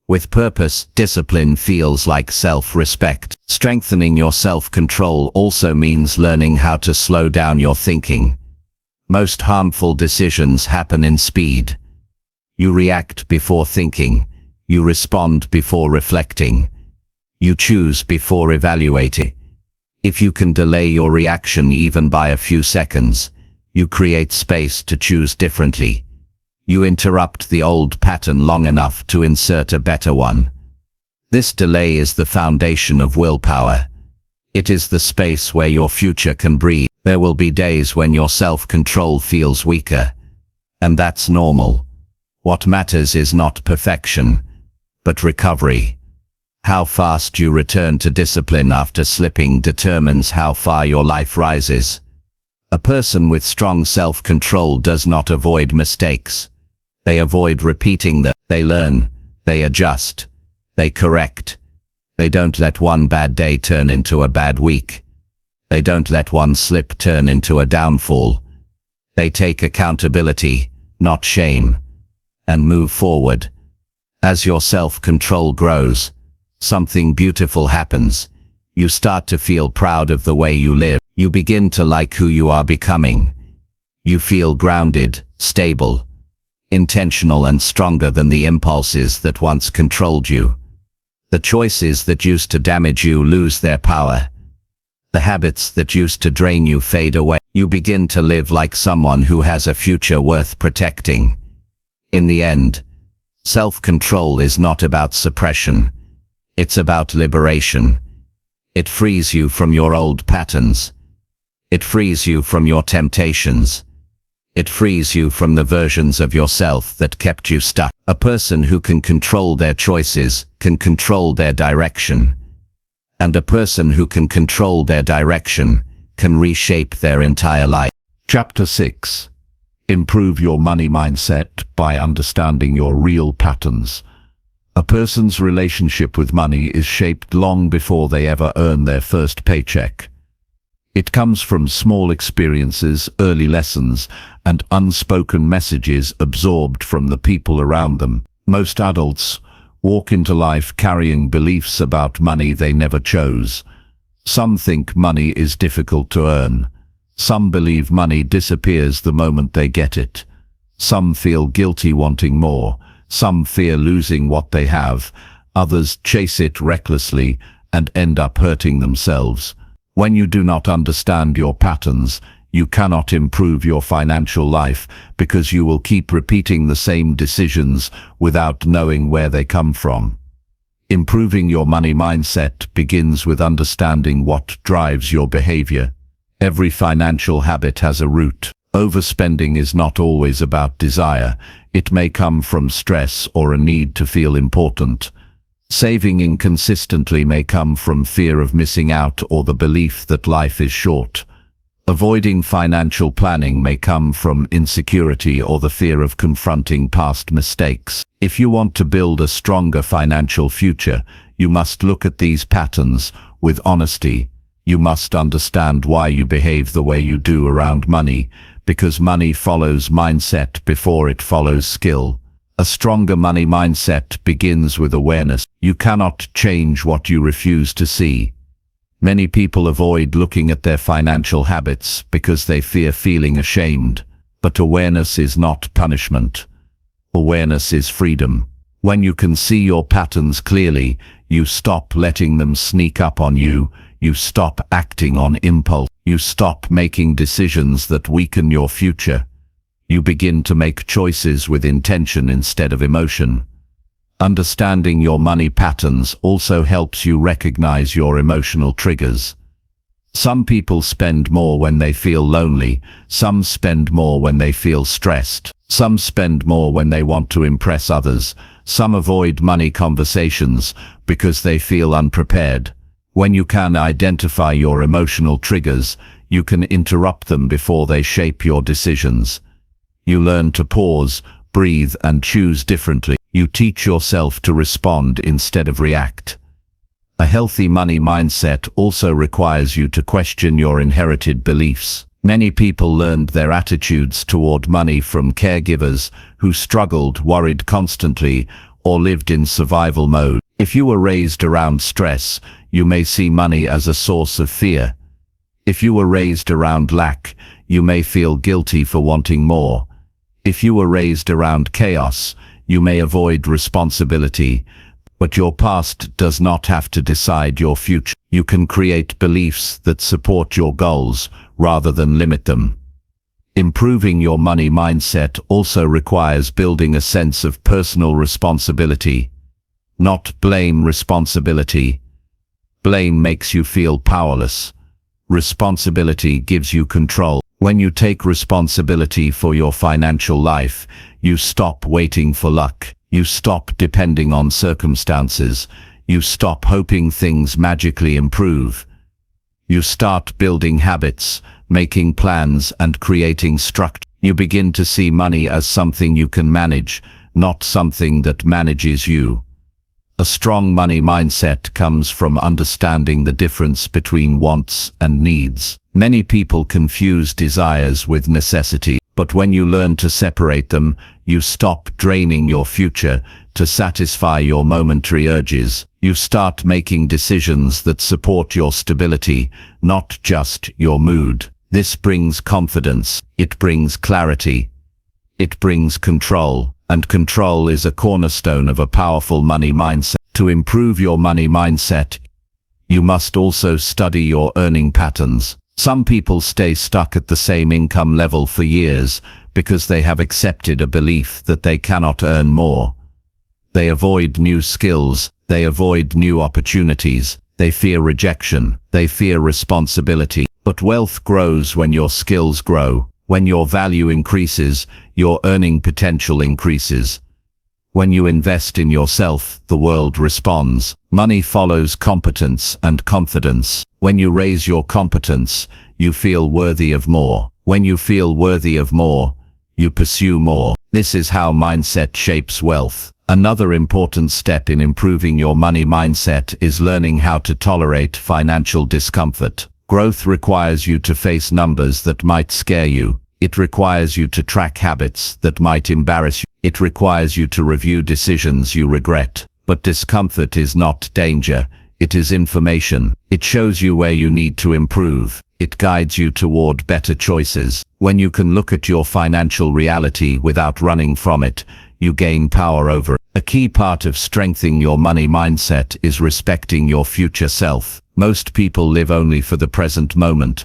With purpose, discipline feels like self-respect. Strengthening your self-control also means learning how to slow down your thinking. Most harmful decisions happen in speed. You react before thinking. You respond before reflecting. You choose before evaluating. If you can delay your reaction even by a few seconds, you create space to choose differently. You interrupt the old pattern long enough to insert a better one. This delay is the foundation of willpower. It is the space where your future can breathe. There will be days when your self-control feels weaker, and that's normal. What matters is not perfection, but recovery. How fast you return to discipline after slipping determines how far your life rises. A person with strong self-control does not avoid mistakes. They avoid repeating them. They learn, they adjust, they correct. They don't let one bad day turn into a bad week. They don't let one slip turn into a downfall. They take accountability, not shame, and move forward. As your self-control grows, something beautiful happens. You start to feel proud of the way you live. You begin to like who you are becoming. You feel grounded, stable, intentional, and stronger than the impulses that once controlled you. The choices that used to damage you lose their power. The habits that used to drain you fade away. You begin to live like someone who has a future worth protecting. In the end, self-control is not about suppression. It's about liberation. It frees you from your old patterns. It frees you from your temptations. It frees you from the versions of yourself that kept you stuck. A person who can control their choices can control their direction. And a person who can control their direction can reshape their entire life. Chapter 6. Improve your money mindset by understanding your real patterns. A person's relationship with money is shaped long before they ever earn their first paycheck. It comes from small experiences, early lessons, and unspoken messages absorbed from the people around them. Most adults walk into life carrying beliefs about money they never chose. Some think money is difficult to earn. Some believe money disappears the moment they get it. Some feel guilty wanting more. Some fear losing what they have. Others chase it recklessly and end up hurting themselves. When you do not understand your patterns, you cannot improve your financial life because you will keep repeating the same decisions without knowing where they come from. Improving your money mindset begins with understanding what drives your behavior. Every financial habit has a root. Overspending is not always about desire. It may come from stress or a need to feel important. Saving inconsistently may come from fear of missing out or the belief that life is short. Avoiding financial planning may come from insecurity or the fear of confronting past mistakes. If you want to build a stronger financial future, you must look at these patterns with honesty. You must understand why you behave the way you do around money, because money follows mindset before it follows skill. A stronger money mindset begins with awareness. You cannot change what you refuse to see. Many people avoid looking at their financial habits because they fear feeling ashamed. But awareness is not punishment. Awareness is freedom. When you can see your patterns clearly, you stop letting them sneak up on you. You stop acting on impulse. You stop making decisions that weaken your future. You begin to make choices with intention instead of emotion. Understanding your money patterns also helps you recognize your emotional triggers. Some people spend more when they feel lonely. Some spend more when they feel stressed. Some spend more when they want to impress others. Some avoid money conversations because they feel unprepared. When you can identify your emotional triggers, you can interrupt them before they shape your decisions. You learn to pause, breathe, and choose differently. You teach yourself to respond instead of react. A healthy money mindset also requires you to question your inherited beliefs. Many people learned their attitudes toward money from caregivers who struggled, worried constantly, or lived in survival mode. If you were raised around stress, you may see money as a source of fear. If you were raised around lack, you may feel guilty for wanting more. If you were raised around chaos, you may avoid responsibility. But your past does not have to decide your future. You can create beliefs that support your goals rather than limit them. Improving your money mindset also requires building a sense of personal responsibility. Not blame responsibility. Blame makes you feel powerless. Responsibility gives you control. When you take responsibility for your financial life, you stop waiting for luck. You stop depending on circumstances. You stop hoping things magically improve. You start building habits, making plans, and creating structure. You begin to see money as something you can manage, not something that manages you. A strong money mindset comes from understanding the difference between wants and needs. Many people confuse desires with necessity, but when you learn to separate them, you stop draining your future to satisfy your momentary urges. You start making decisions that support your stability, not just your mood. This brings confidence. It brings clarity. It brings control. And control is a cornerstone of a powerful money mindset. To improve your money mindset, you must also study your earning patterns. Some people stay stuck at the same income level for years because they have accepted a belief that they cannot earn more. They avoid new skills. They avoid new opportunities. They fear rejection. They fear responsibility. But wealth grows when your skills grow. When your value increases, your earning potential increases. When you invest in yourself, the world responds. Money follows competence and confidence. When you raise your competence, you feel worthy of more. When you feel worthy of more, you pursue more. This is how mindset shapes wealth. Another important step in improving your money mindset is learning how to tolerate financial discomfort. Growth requires you to face numbers that might scare you. It requires you to track habits that might embarrass you. It requires you to review decisions you regret. But discomfort is not danger. It is information. It shows you where you need to improve. It guides you toward better choices. When you can look at your financial reality without running from it, you gain power over it. A key part of strengthening your money mindset is respecting your future self. Most people live only for the present moment.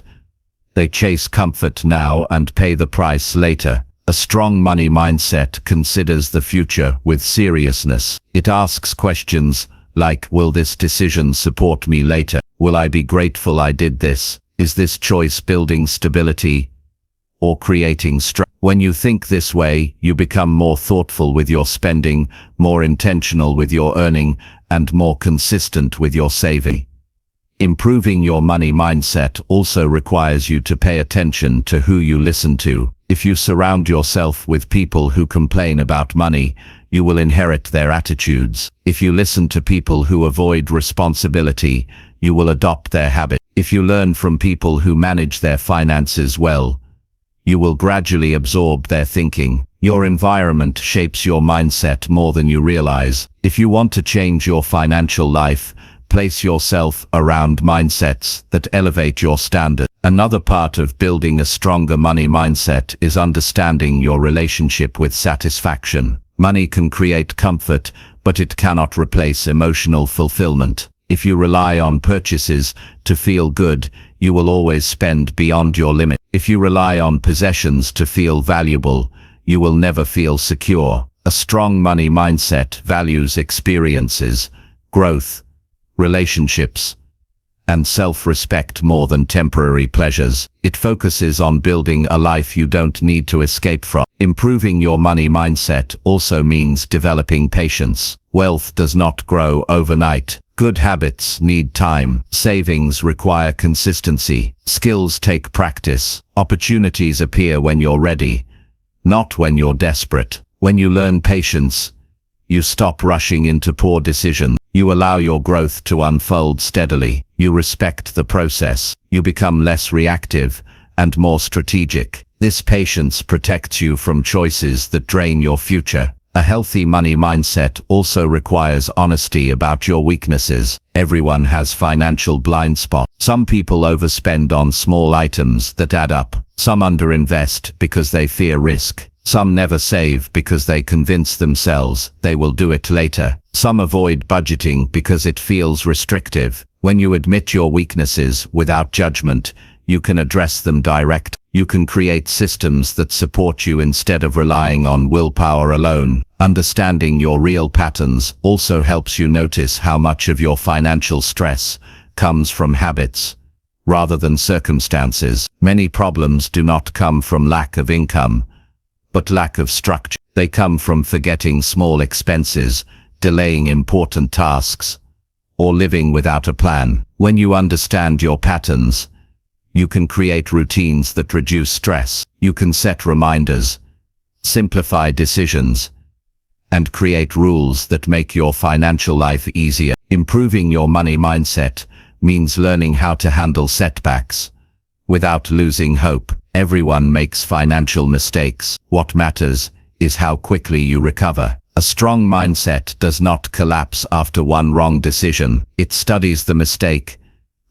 They chase comfort now and pay the price later. A strong money mindset considers the future with seriousness. It asks questions like, will this decision support me later? Will I be grateful I did this? Is this choice building stability or creating stress? When you think this way, you become more thoughtful with your spending, more intentional with your earning, and more consistent with your saving. Improving your money mindset also requires you to pay attention to who you listen to. If you surround yourself with people who complain about money, you will inherit their attitudes. If you listen to people who avoid responsibility, you will adopt their habit. If you learn from people who manage their finances well, you will gradually absorb their thinking. Your environment shapes your mindset more than you realize. If you want to change your financial life, place yourself around mindsets that elevate your standard. Another part of building a stronger money mindset is understanding your relationship with satisfaction. Money can create comfort, but it cannot replace emotional fulfillment. If you rely on purchases to feel good, you will always spend beyond your limit. If you rely on possessions to feel valuable, you will never feel secure. A strong money mindset values experiences, growth, relationships, and self-respect more than temporary pleasures. It focuses on building a life you don't need to escape from. Improving your money mindset also means developing patience. Wealth does not grow overnight. Good habits need time. Savings require consistency. Skills take practice. Opportunities appear when you're ready, not when you're desperate. When you learn patience, you stop rushing into poor decisions. You allow your growth to unfold steadily. You respect the process. You become less reactive and more strategic. This patience protects you from choices that drain your future. A healthy money mindset also requires honesty about your weaknesses. Everyone has financial blind spots. Some people overspend on small items that add up. Some underinvest because they fear risk. Some never save because they convince themselves they will do it later. Some avoid budgeting because it feels restrictive. When you admit your weaknesses without judgment, you can address them direct. You can create systems that support you instead of relying on willpower alone. Understanding your real patterns also helps you notice how much of your financial stress comes from habits rather than circumstances. Many problems do not come from lack of income, but lack of structure. They come from forgetting small expenses, delaying important tasks, or living without a plan. When you understand your patterns, you can create routines that reduce stress. You can set reminders, simplify decisions, and create rules that make your financial life easier. Improving your money mindset means learning how to handle setbacks without losing hope. Everyone makes financial mistakes. What matters is how quickly you recover. A strong mindset does not collapse after one wrong decision. It studies the mistake,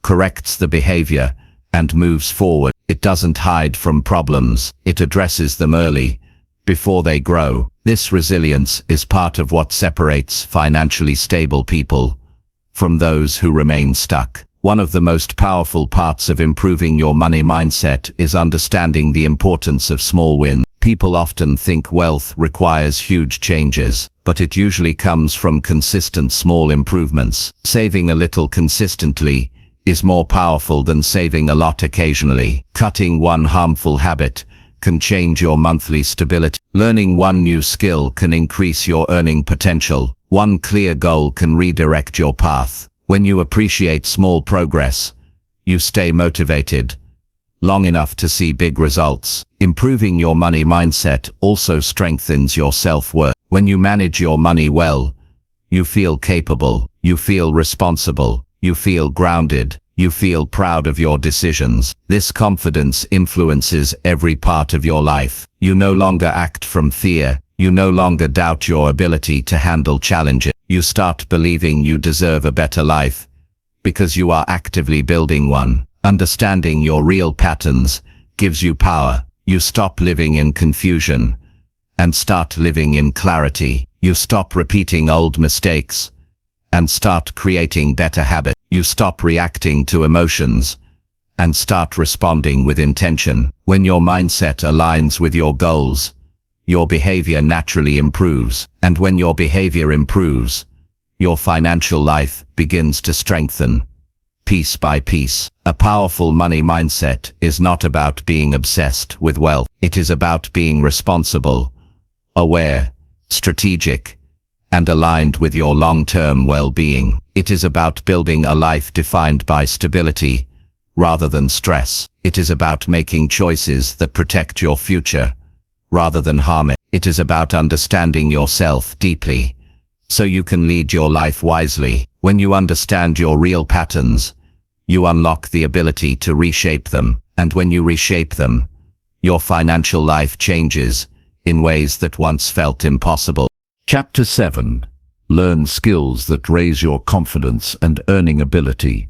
corrects the behavior, and moves forward. It doesn't hide from problems. It addresses them early, before they grow. This resilience is part of what separates financially stable people from those who remain stuck. One of the most powerful parts of improving your money mindset is understanding the importance of small wins. People often think wealth requires huge changes, but it usually comes from consistent small improvements. Saving a little consistently is more powerful than saving a lot occasionally. Cutting one harmful habit can change your monthly stability. Learning one new skill can increase your earning potential. One clear goal can redirect your path. When you appreciate small progress, you stay motivated, long enough to see big results. Improving your money mindset also strengthens your self-worth. When you manage your money well, you feel capable, you feel responsible, you feel grounded, you feel proud of your decisions. This confidence influences every part of your life. You no longer act from fear. You no longer doubt your ability to handle challenges. You start believing you deserve a better life because you are actively building one. Understanding your real patterns gives you power. You stop living in confusion and start living in clarity. You stop repeating old mistakes and start creating better habits. You stop reacting to emotions and start responding with intention. When your mindset aligns with your goals, your behavior naturally improves. And when your behavior improves, your financial life begins to strengthen, piece by piece. A powerful money mindset is not about being obsessed with wealth. It is about being responsible, aware, strategic, and aligned with your long-term well-being. It is about building a life defined by stability rather than stress. It is about making choices that protect your future rather than harm it. It is about understanding yourself deeply so you can lead your life wisely. When you understand your real patterns, you unlock the ability to reshape them. And when you reshape them, your financial life changes in ways that once felt impossible. Chapter 7. Learn skills that raise your confidence and earning ability.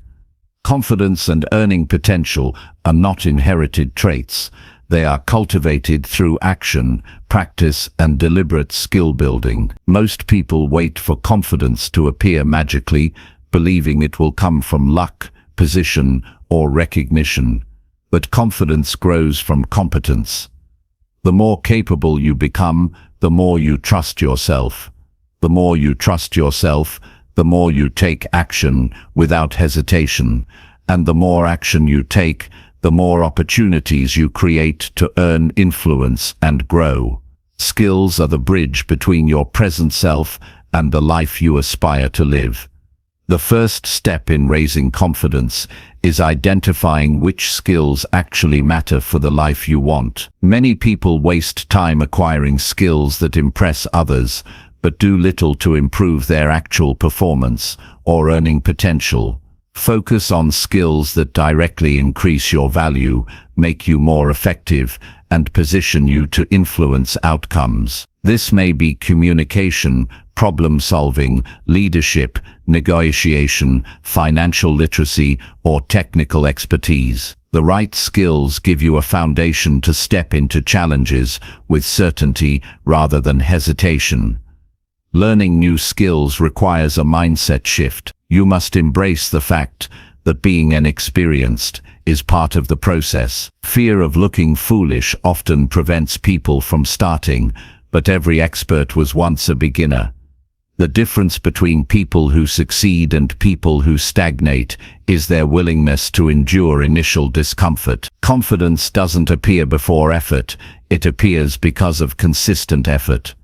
Confidence and earning potential are not inherited traits. They are cultivated through action, practice, and deliberate skill building. Most people wait for confidence to appear magically, believing it will come from luck, position, or recognition. But confidence grows from competence. The more capable you become, the more you trust yourself. The more you trust yourself, the more you take action without hesitation. And the more action you take, the more opportunities you create to earn influence and grow. Skills are the bridge between your present self and the life you aspire to live. The first step in raising confidence is identifying which skills actually matter for the life you want. Many people waste time acquiring skills that impress others, but do little to improve their actual performance or earning potential. Focus on skills that directly increase your value, make you more effective, and position you to influence outcomes. This may be communication, problem-solving, leadership, negotiation, financial literacy, or technical expertise. The right skills give you a foundation to step into challenges with certainty rather than hesitation. Learning new skills requires a mindset shift. You must embrace the fact that being inexperienced is part of the process. Fear of looking foolish often prevents people from starting, but every expert was once a beginner. The difference between people who succeed and people who stagnate is their willingness to endure initial discomfort. Confidence doesn't appear before effort, it appears because of consistent effort.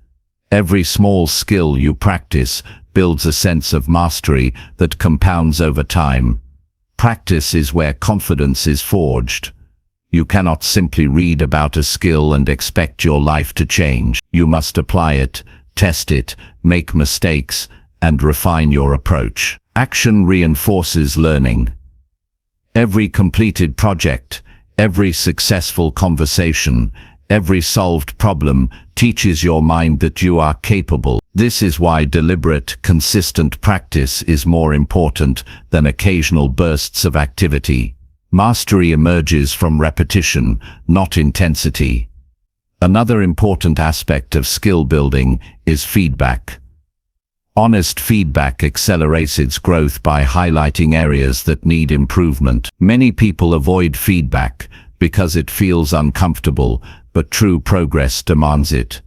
Every small skill you practice builds a sense of mastery that compounds over time. Practice is where confidence is forged. You cannot simply read about a skill and expect your life to change. You must apply it, test it, make mistakes, and refine your approach. Action reinforces learning. Every completed project, every successful conversation, every solved problem teaches your mind that you are capable. This is why deliberate, consistent practice is more important than occasional bursts of activity. Mastery emerges from repetition, not intensity. Another important aspect of skill building is feedback. Honest feedback accelerates its growth by highlighting areas that need improvement. Many people avoid feedback because it feels uncomfortable, but true progress demands it.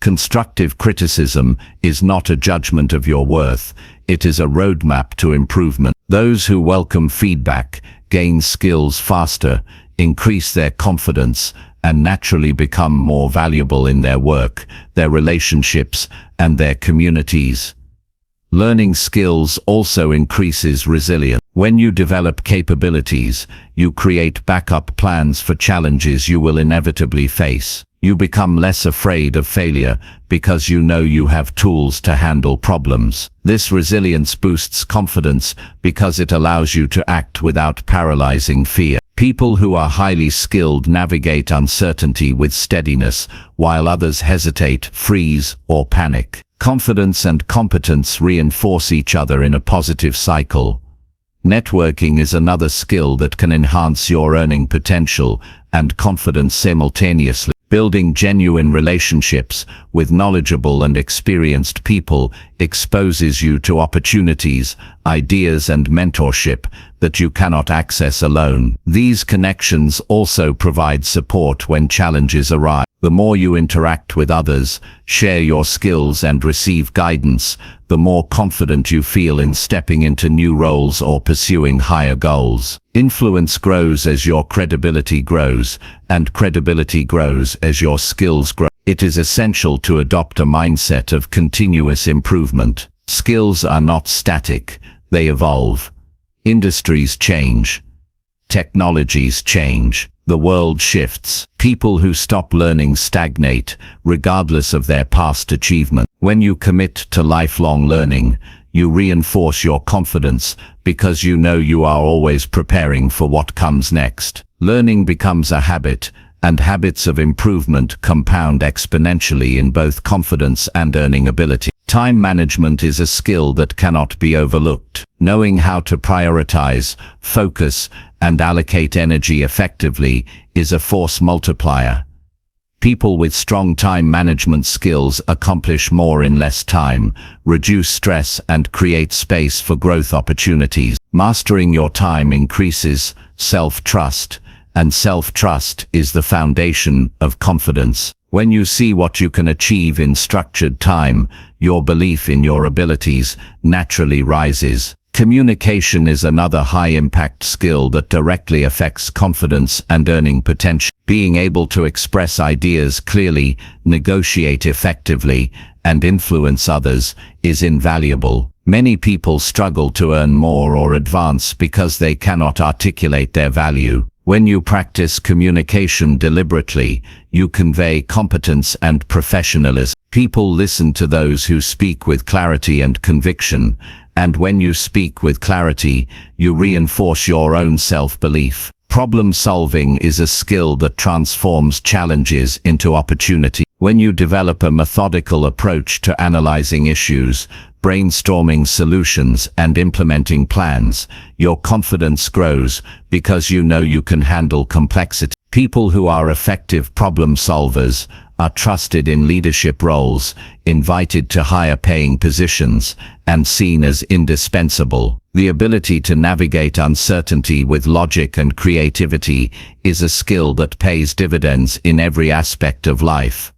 Constructive criticism is not a judgment of your worth, it is a roadmap to improvement. Those who welcome feedback gain skills faster, increase their confidence, and naturally become more valuable in their work, their relationships, and their communities. Learning skills also increases resilience. When you develop capabilities, you create backup plans for challenges you will inevitably face. You become less afraid of failure because you know you have tools to handle problems. This resilience boosts confidence because it allows you to act without paralyzing fear. People who are highly skilled navigate uncertainty with steadiness, while others hesitate, freeze, or panic. Confidence and competence reinforce each other in a positive cycle. Networking is another skill that can enhance your earning potential and confidence simultaneously. Building genuine relationships with knowledgeable and experienced people exposes you to opportunities, ideas, and mentorship that you cannot access alone. These connections also provide support when challenges arise. The more you interact with others, share your skills, and receive guidance, the more confident you feel in stepping into new roles or pursuing higher goals. Influence grows as your credibility grows, and credibility grows as your skills grow. It is essential to adopt a mindset of continuous improvement. Skills are not static, they evolve. Industries change. Technologies change. The world shifts. People who stop learning stagnate, regardless of their past achievement. When you commit to lifelong learning, you reinforce your confidence because you know you are always preparing for what comes next. Learning becomes a habit, and habits of improvement compound exponentially in both confidence and earning ability. Time management is a skill that cannot be overlooked. Knowing how to prioritize, focus, and allocate energy effectively is a force multiplier. People with strong time management skills accomplish more in less time, reduce stress, and create space for growth opportunities. Mastering your time increases self-trust, and self-trust is the foundation of confidence. When you see what you can achieve in structured time, your belief in your abilities naturally rises. Communication is another high-impact skill that directly affects confidence and earning potential. Being able to express ideas clearly, negotiate effectively, and influence others is invaluable. Many people struggle to earn more or advance because they cannot articulate their value. When you practice communication deliberately, you convey competence and professionalism. People listen to those who speak with clarity and conviction, and when you speak with clarity, you reinforce your own self-belief. Problem solving is a skill that transforms challenges into opportunity. When you develop a methodical approach to analyzing issues, brainstorming solutions, and implementing plans, your confidence grows because you know you can handle complexity. People who are effective problem solvers are trusted in leadership roles, invited to higher paying positions, and seen as indispensable. The ability to navigate uncertainty with logic and creativity is a skill that pays dividends in every aspect of life.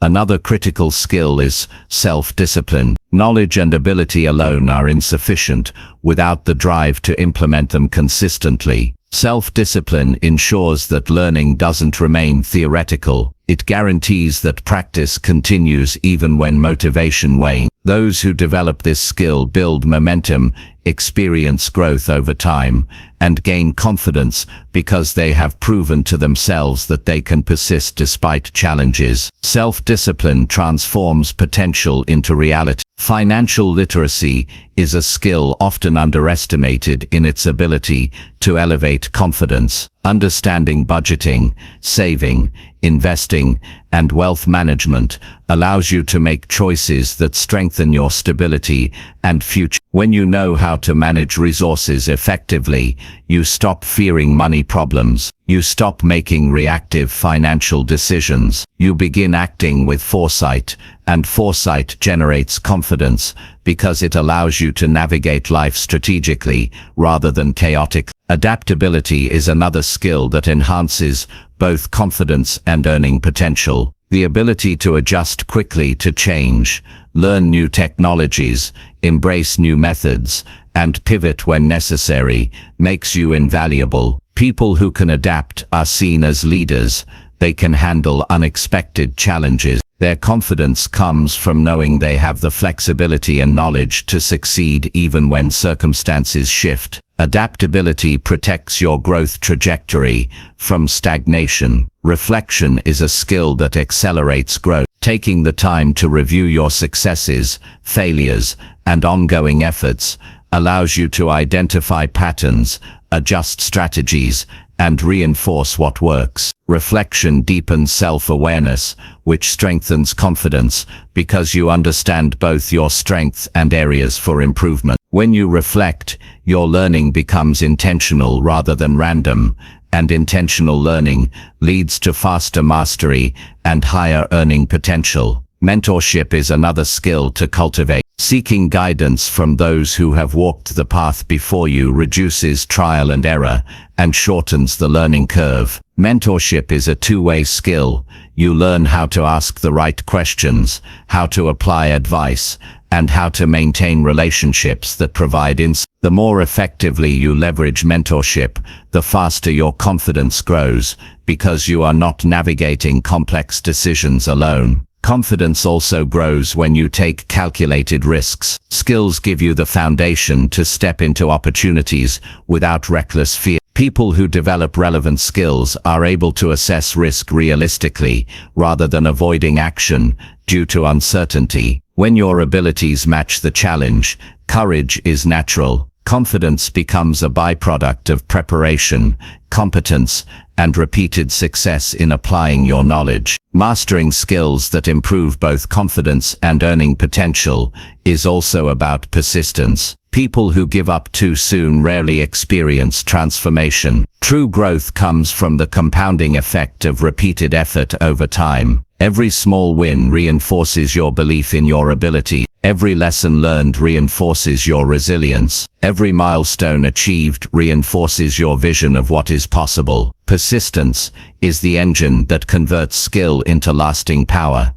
Another critical skill is self-discipline. Knowledge and ability alone are insufficient without the drive to implement them consistently. Self-discipline ensures that learning doesn't remain theoretical. It guarantees that practice continues even when motivation wanes. Those who develop this skill build momentum, experience growth over time, and gain confidence because they have proven to themselves that they can persist despite challenges. Self-discipline transforms potential into reality. Financial literacy is a skill often underestimated in its ability to elevate confidence. Understanding budgeting, saving, investing, and wealth management allows you to make choices that strengthen your stability and future. When you know how to manage resources effectively, you stop fearing money problems. You stop making reactive financial decisions. You begin acting with foresight, and foresight generates confidence because it allows you to navigate life strategically rather than chaotically. Adaptability is another skill that enhances both confidence and earning potential. The ability to adjust quickly to change, learn new technologies, embrace new methods, and pivot when necessary makes you invaluable. People who can adapt are seen as leaders. They can handle unexpected challenges. Their confidence comes from knowing they have the flexibility and knowledge to succeed even when circumstances shift. Adaptability protects your growth trajectory from stagnation. Reflection is a skill that accelerates growth. Taking the time to review your successes, failures, and ongoing efforts allows you to identify patterns, adjust strategies, and reinforce what works. Reflection deepens self-awareness, which strengthens confidence because you understand both your strengths and areas for improvement. When you reflect, your learning becomes intentional rather than random, and intentional learning leads to faster mastery and higher earning potential. Mentorship is another skill to cultivate. Seeking guidance from those who have walked the path before you reduces trial and error and shortens the learning curve. Mentorship is a two-way skill. You learn how to ask the right questions, how to apply advice, and how to maintain relationships that provide insight. The more effectively you leverage mentorship, the faster your confidence grows, because you are not navigating complex decisions alone. Confidence also grows when you take calculated risks. Skills give you the foundation to step into opportunities without reckless fear. People who develop relevant skills are able to assess risk realistically rather than avoiding action due to uncertainty. When your abilities match the challenge, courage is natural. Confidence becomes a byproduct of preparation, competence, and repeated success in applying your knowledge. Mastering skills that improve both confidence and earning potential is also about persistence. People who give up too soon rarely experience transformation. True growth comes from the compounding effect of repeated effort over time. Every small win reinforces your belief in your ability. Every lesson learned reinforces your resilience. Every milestone achieved reinforces your vision of what is possible. Persistence is the engine that converts skill into lasting power.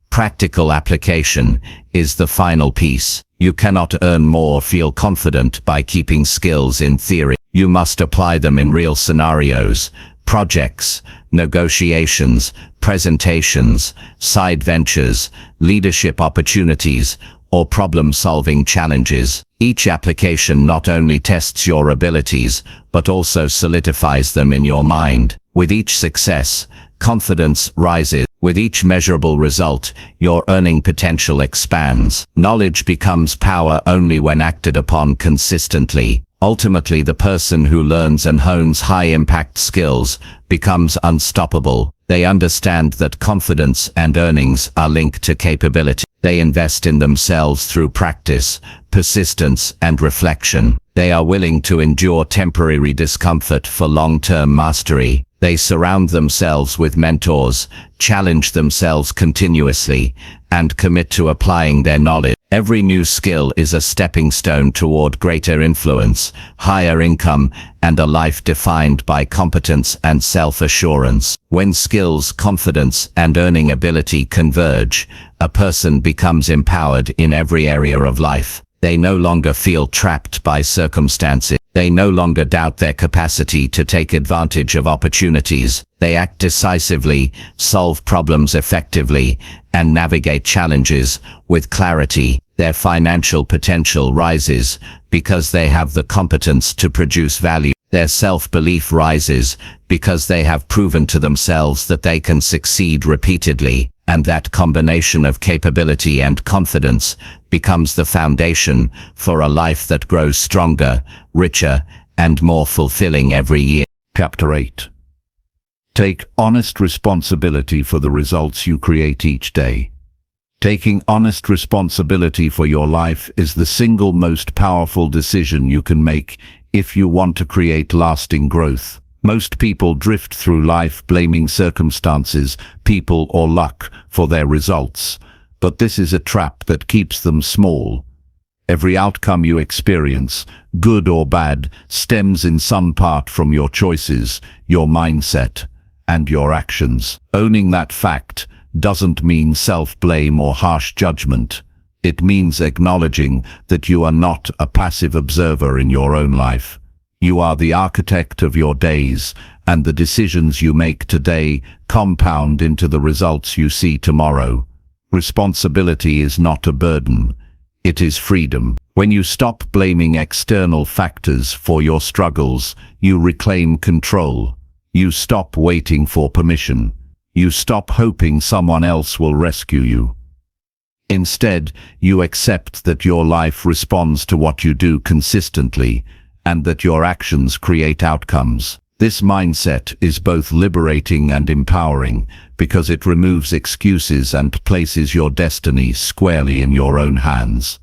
Practical application is the final piece. You cannot earn more or feel confident by keeping skills in theory. You must apply them in real scenarios, projects, negotiations, presentations, side ventures, leadership opportunities, or problem-solving challenges. Each application not only tests your abilities, but also solidifies them in your mind. With each success, confidence rises. With each measurable result, your earning potential expands. Knowledge becomes power only when acted upon consistently. Ultimately, the person who learns and hones high-impact skills becomes unstoppable. They understand that confidence and earnings are linked to capability. They invest in themselves through practice, persistence, and reflection. They are willing to endure temporary discomfort for long-term mastery. They surround themselves with mentors, challenge themselves continuously, and commit to applying their knowledge. Every new skill is a stepping stone toward greater influence, higher income, and a life defined by competence and self-assurance. When skills, confidence, and earning ability converge, a person becomes empowered in every area of life. They no longer feel trapped by circumstances. They no longer doubt their capacity to take advantage of opportunities. They act decisively, solve problems effectively, and navigate challenges with clarity. Their financial potential rises because they have the competence to produce value. Their self-belief rises because they have proven to themselves that they can succeed repeatedly. And that combination of capability and confidence becomes the foundation for a life that grows stronger, richer, and more fulfilling every year. Chapter 8. Take honest responsibility for the results you create each day. Taking honest responsibility for your life is the single most powerful decision you can make if you want to create lasting growth. Most people drift through life blaming circumstances, people, or luck for their results, but this is a trap that keeps them small. Every outcome you experience, good or bad, stems in some part from your choices, your mindset, and your actions. Owning that fact doesn't mean self-blame or harsh judgment. It means acknowledging that you are not a passive observer in your own life. You are the architect of your days, and the decisions you make today compound into the results you see tomorrow. Responsibility is not a burden. It is freedom. When you stop blaming external factors for your struggles, you reclaim control. You stop waiting for permission. You stop hoping someone else will rescue you. Instead, you accept that your life responds to what you do consistently, and that your actions create outcomes. This mindset is both liberating and empowering, because it removes excuses and places your destiny squarely in your own hands.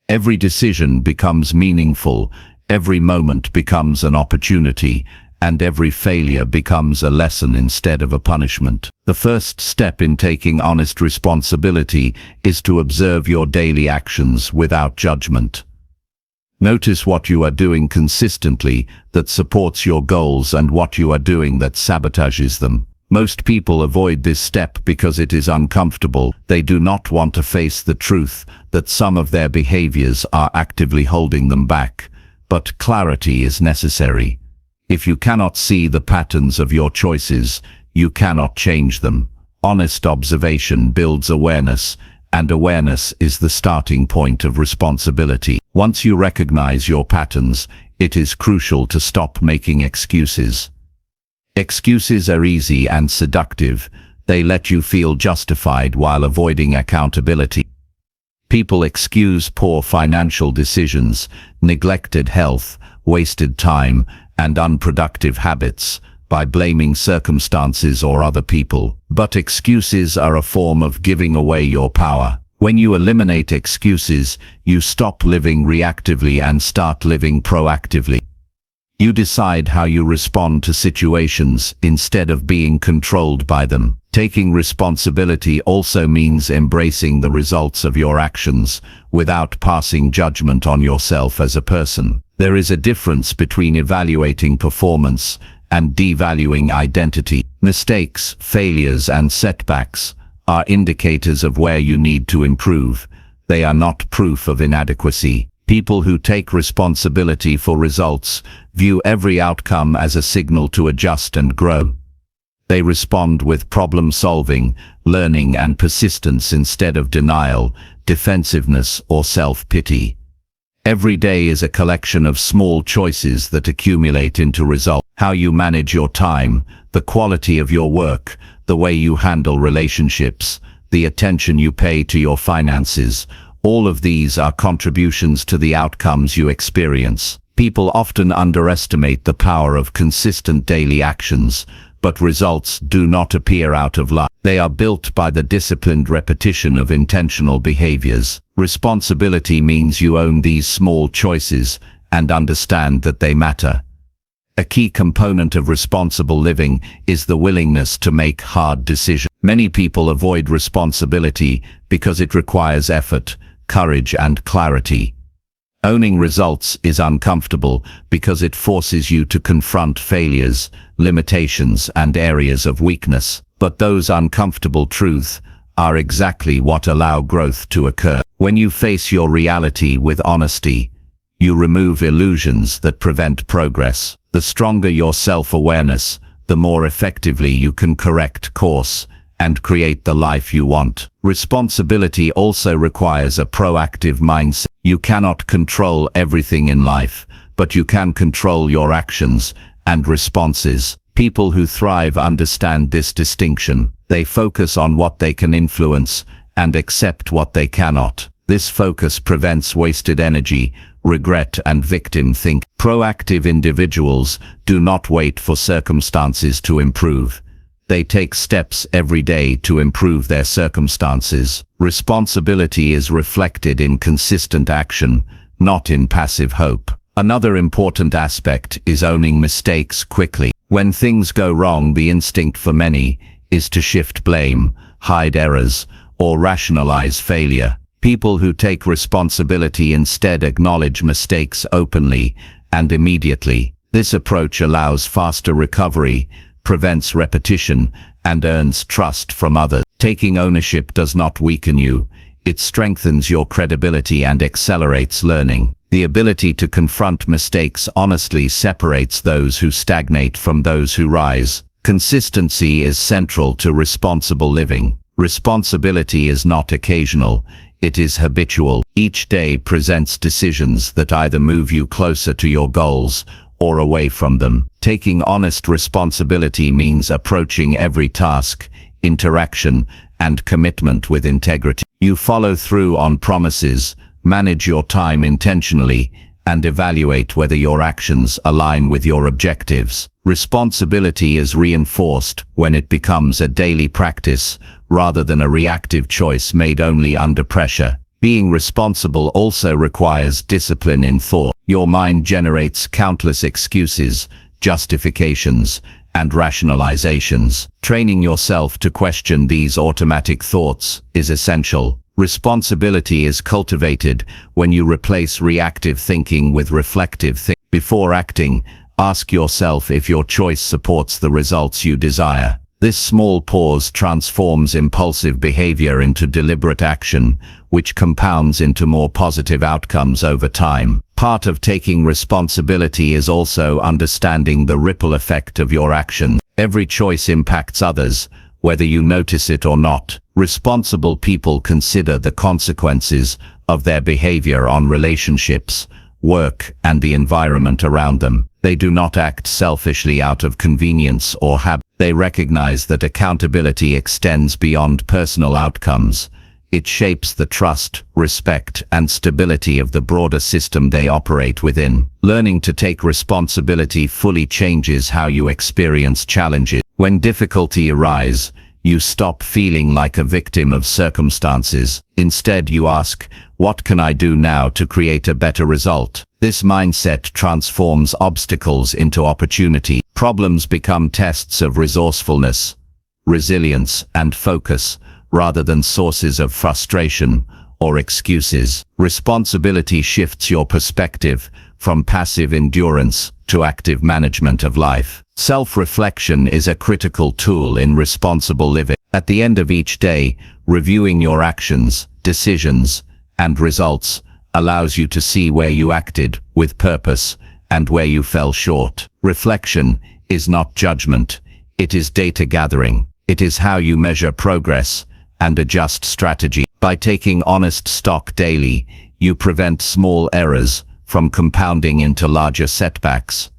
Every decision becomes meaningful, every moment becomes an opportunity, and every failure becomes a lesson instead of a punishment. The first step in taking honest responsibility is to observe your daily actions without judgment. Notice what you are doing consistently that supports your goals and what you are doing that sabotages them. Most people avoid this step because it is uncomfortable. They do not want to face the truth that some of their behaviors are actively holding them back. But clarity is necessary. If you cannot see the patterns of your choices, you cannot change them. Honest observation builds awareness, and awareness is the starting point of responsibility. Once you recognize your patterns, it is crucial to stop making excuses. Excuses are easy and seductive. They let you feel justified while avoiding accountability. People excuse poor financial decisions, neglected health, wasted time, and unproductive habits by blaming circumstances or other people. But excuses are a form of giving away your power. When you eliminate excuses, you stop living reactively and start living proactively. You decide how you respond to situations instead of being controlled by them. Taking responsibility also means embracing the results of your actions without passing judgment on yourself as a person. There is a difference between evaluating performance and devaluing identity. Mistakes, failures, and setbacks are indicators of where you need to improve. They are not proof of inadequacy. People who take responsibility for results view every outcome as a signal to adjust and grow. They respond with problem-solving, learning, and persistence instead of denial, defensiveness, or self-pity. Every day is a collection of small choices that accumulate into results. How you manage your time, the quality of your work, the way you handle relationships, the attention you pay to your finances, all of these are contributions to the outcomes you experience. People often underestimate the power of consistent daily actions, but results do not appear out of luck. They are built by the disciplined repetition of intentional behaviors. Responsibility means you own these small choices and understand that they matter. A key component of responsible living is the willingness to make hard decisions. Many people avoid responsibility because it requires effort, courage, and clarity. Owning results is uncomfortable because it forces you to confront failures, limitations, and areas of weakness. But those uncomfortable truths are exactly what allow growth to occur. When you face your reality with honesty, you remove illusions that prevent progress. The stronger your self-awareness, the more effectively you can correct course and create the life you want. Responsibility also requires a proactive mindset. You cannot control everything in life, but you can control your actions and responses. People who thrive understand this distinction. They focus on what they can influence and accept what they cannot. This focus prevents wasted energy, regret, and victim thinking. Proactive individuals do not wait for circumstances to improve. They take steps every day to improve their circumstances. Responsibility is reflected in consistent action, not in passive hope. Another important aspect is owning mistakes quickly. When things go wrong, the instinct for many is to shift blame, hide errors, or rationalize failure. People who take responsibility instead acknowledge mistakes openly and immediately. This approach allows faster recovery, prevents repetition, and earns trust from others. Taking ownership does not weaken you. It strengthens your credibility and accelerates learning. The ability to confront mistakes honestly separates those who stagnate from those who rise. Consistency is central to responsible living. Responsibility is not occasional, it is habitual. Each day presents decisions that either move you closer to your goals or away from them. Taking honest responsibility means approaching every task, interaction, and commitment with integrity. You follow through on promises, manage your time intentionally, and evaluate whether your actions align with your objectives. Responsibility is reinforced when it becomes a daily practice rather than a reactive choice made only under pressure. Being responsible also requires discipline in thought. Your mind generates countless excuses, justifications, and rationalizations. Training yourself to question these automatic thoughts is essential. Responsibility is cultivated when you replace reactive thinking with reflective thinking. Before acting, ask yourself if your choice supports the results you desire. This small pause transforms impulsive behavior into deliberate action, which compounds into more positive outcomes over time. Part of taking responsibility is also understanding the ripple effect of your actions. Every choice impacts others, whether you notice it or not. Responsible people consider the consequences of their behavior on relationships, work, and the environment around them. They do not act selfishly out of convenience or habit. They recognize that accountability extends beyond personal outcomes. It shapes the trust, respect, and stability of the broader system they operate within. Learning to take responsibility fully changes how you experience challenges. When difficulty arises, you stop feeling like a victim of circumstances. Instead, you ask, what can I do now to create a better result? This mindset transforms obstacles into opportunity. Problems become tests of resourcefulness, resilience, and focus, rather than sources of frustration or excuses. Responsibility shifts your perspective from passive endurance to active management of life. Self-reflection is a critical tool in responsible living. At the end of each day, reviewing your actions, decisions, and results allows you to see where you acted with purpose and where you fell short. Reflection is not judgment, it is data gathering. It is how you measure progress and adjust strategy. By taking honest stock daily, you prevent small errors from compounding into larger setbacks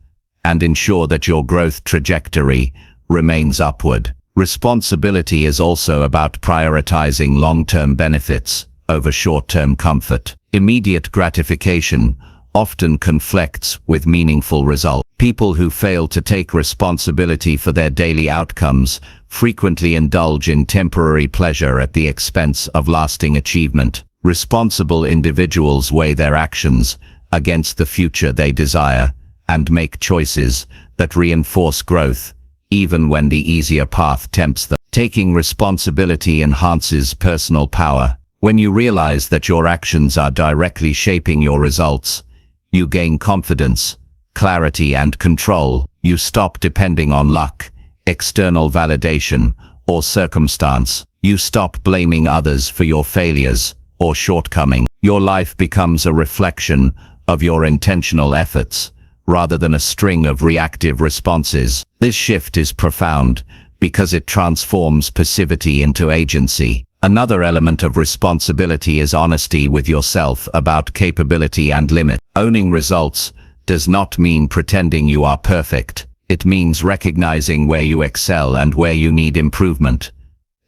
and ensure that your growth trajectory remains upward. Responsibility is also about prioritizing long-term benefits over short-term comfort. Immediate gratification often conflicts with meaningful results. People who fail to take responsibility for their daily outcomes frequently indulge in temporary pleasure at the expense of lasting achievement. Responsible individuals weigh their actions against the future they desire and make choices that reinforce growth, even when the easier path tempts them. Taking responsibility enhances personal power. When you realize that your actions are directly shaping your results, you gain confidence, clarity, and control. You stop depending on luck, external validation, or circumstance. You stop blaming others for your failures or shortcomings. Your life becomes a reflection of your intentional efforts, rather than a string of reactive responses. This shift is profound because it transforms passivity into agency. Another element of responsibility is honesty with yourself about capability and limit. Owning results does not mean pretending you are perfect. It means recognizing where you excel and where you need improvement,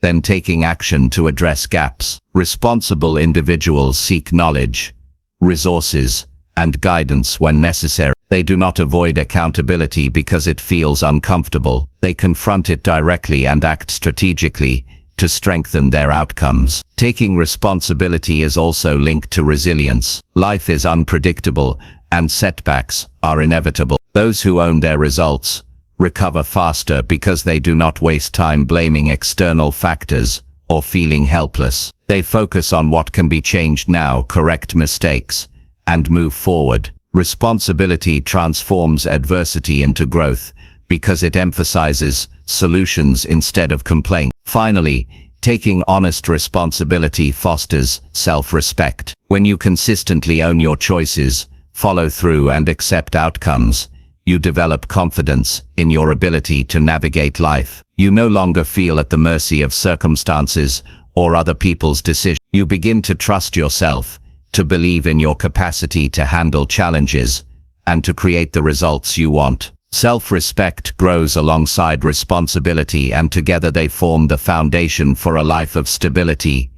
then taking action to address gaps. Responsible individuals seek knowledge, resources, and guidance when necessary. They do not avoid accountability because it feels uncomfortable. They confront it directly and act strategically to strengthen their outcomes. Taking responsibility is also linked to resilience. Life is unpredictable, and setbacks are inevitable. Those who own their results recover faster because they do not waste time blaming external factors or feeling helpless. They focus on what can be changed now, correct mistakes, and move forward. Responsibility transforms adversity into growth because it emphasizes solutions instead of complaint. Finally, taking honest responsibility fosters self-respect. When you consistently own your choices, follow through, and accept outcomes, You develop confidence in your ability to navigate life. You no longer feel at the mercy of circumstances or other people's decisions. You begin to trust yourself, to believe in your capacity to handle challenges, and to create the results you want. Self-respect grows alongside responsibility, and together they form the foundation for a life of stability,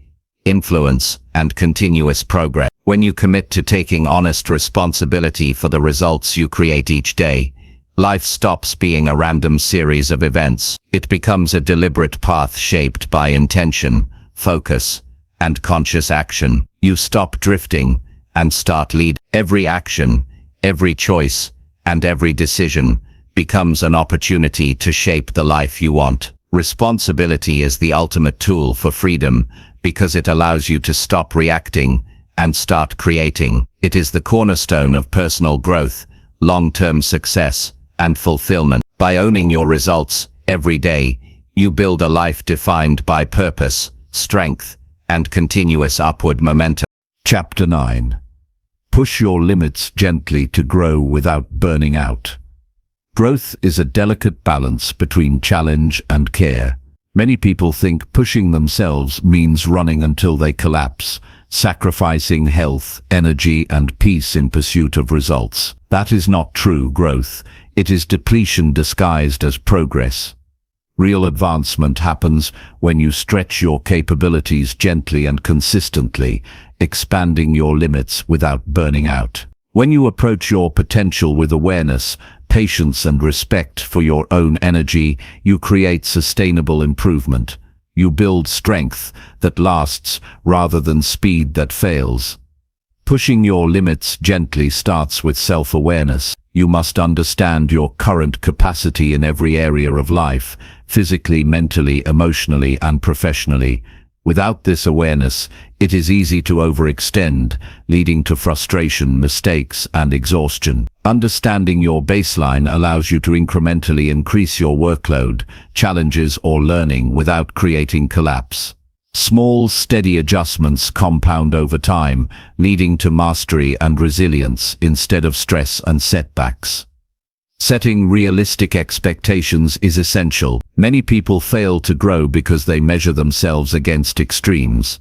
influence, and continuous progress. When you commit to taking honest responsibility for the results you create each day, life stops being a random series of events. It becomes a deliberate path shaped by intention, focus, and conscious action. You stop drifting and start leading. Every action, every choice, and every decision becomes an opportunity to shape the life you want. Responsibility is the ultimate tool for freedom because it allows you to stop reacting and start creating. It is the cornerstone of personal growth, long-term success, and fulfillment. By owning your results every day, you build a life defined by purpose, strength, and continuous upward momentum. Chapter 9. Push your limits gently to grow without burning out. Growth is a delicate balance between challenge and care. Many people think pushing themselves means running until they collapse, sacrificing health, energy, and peace in pursuit of results. That is not true growth. It is depletion disguised as progress. Real advancement happens when you stretch your capabilities gently and consistently, expanding your limits without burning out. When you approach your potential with awareness, patience, and respect for your own energy, you create sustainable improvement. You build strength that lasts rather than speed that fails. Pushing your limits gently starts with self-awareness. You must understand your current capacity in every area of life, physically, mentally, emotionally, and professionally. Without this awareness, it is easy to overextend, leading to frustration, mistakes, and exhaustion. Understanding your baseline allows you to incrementally increase your workload, challenges, or learning without creating collapse. Small, steady adjustments compound over time, leading to mastery and resilience instead of stress and setbacks. Setting realistic expectations is essential. Many people fail to grow because they measure themselves against extremes.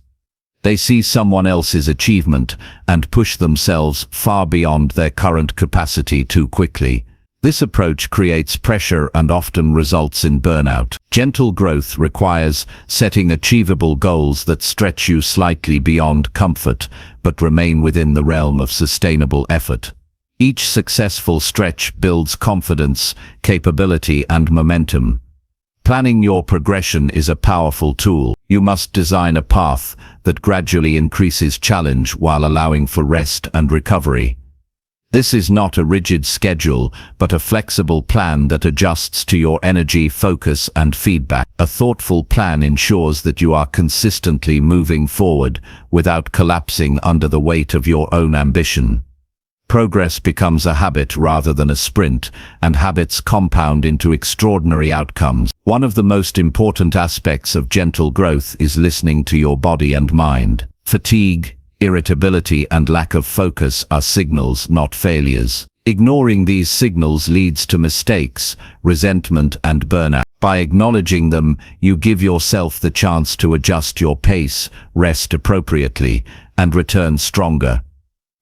They see someone else's achievement and push themselves far beyond their current capacity too quickly. This approach creates pressure and often results in burnout. Gentle growth requires setting achievable goals that stretch you slightly beyond comfort, but remain within the realm of sustainable effort. Each successful stretch builds confidence, capability, and momentum. Planning your progression is a powerful tool. You must design a path that gradually increases challenge while allowing for rest and recovery. This is not a rigid schedule, but a flexible plan that adjusts to your energy, focus, and feedback. A thoughtful plan ensures that you are consistently moving forward without collapsing under the weight of your own ambition. Progress becomes a habit rather than a sprint, and habits compound into extraordinary outcomes. One of the most important aspects of gentle growth is listening to your body and mind. Fatigue, irritability, and lack of focus are signals, not failures. Ignoring these signals leads to mistakes, resentment, and burnout. By acknowledging them, you give yourself the chance to adjust your pace, rest appropriately, and return stronger.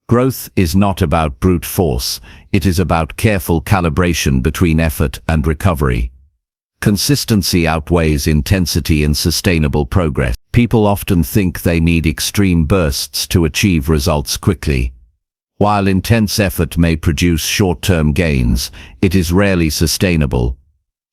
Growth is not about brute force, it is about careful calibration between effort and recovery. Consistency outweighs intensity in sustainable progress. People often think they need extreme bursts to achieve results quickly. While intense effort may produce short-term gains, it is rarely sustainable.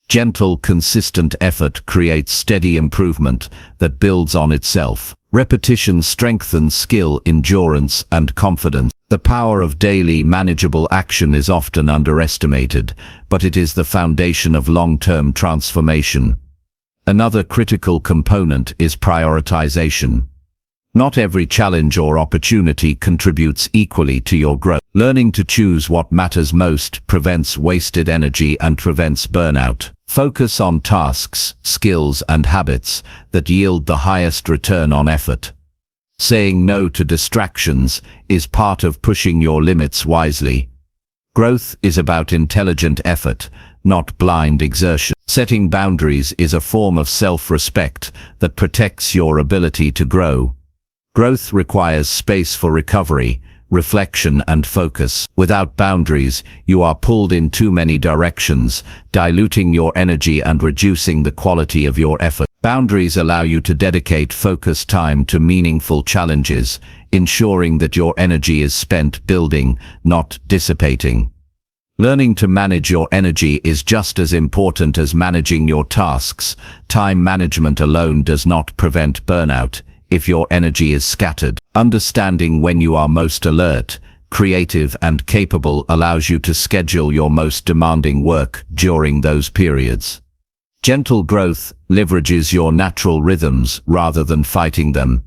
Gentle, consistent effort creates steady improvement that builds on itself. Repetition strengthens skill, endurance, and confidence. The power of daily, manageable action is often underestimated, but it is the foundation of long-term transformation. Another critical component is prioritization. Not every challenge or opportunity contributes equally to your growth. Learning to choose what matters most prevents wasted energy and prevents burnout. Focus on tasks, skills, and habits that yield the highest return on effort. Saying no to distractions is part of pushing your limits wisely. Growth is about intelligent effort, not blind exertion. Setting boundaries is a form of self-respect that protects your ability to grow. Growth requires space for recovery, reflection and focus. Without boundaries, you are pulled in too many directions, diluting your energy and reducing the quality of your effort. Boundaries allow you to dedicate focused time to meaningful challenges, ensuring that your energy is spent building, not dissipating. Learning to manage your energy is just as important as managing your tasks. Time management alone does not prevent burnout if your energy is scattered. Understanding when you are most alert, creative and capable allows you to schedule your most demanding work during those periods. Gentle growth leverages your natural rhythms rather than fighting them.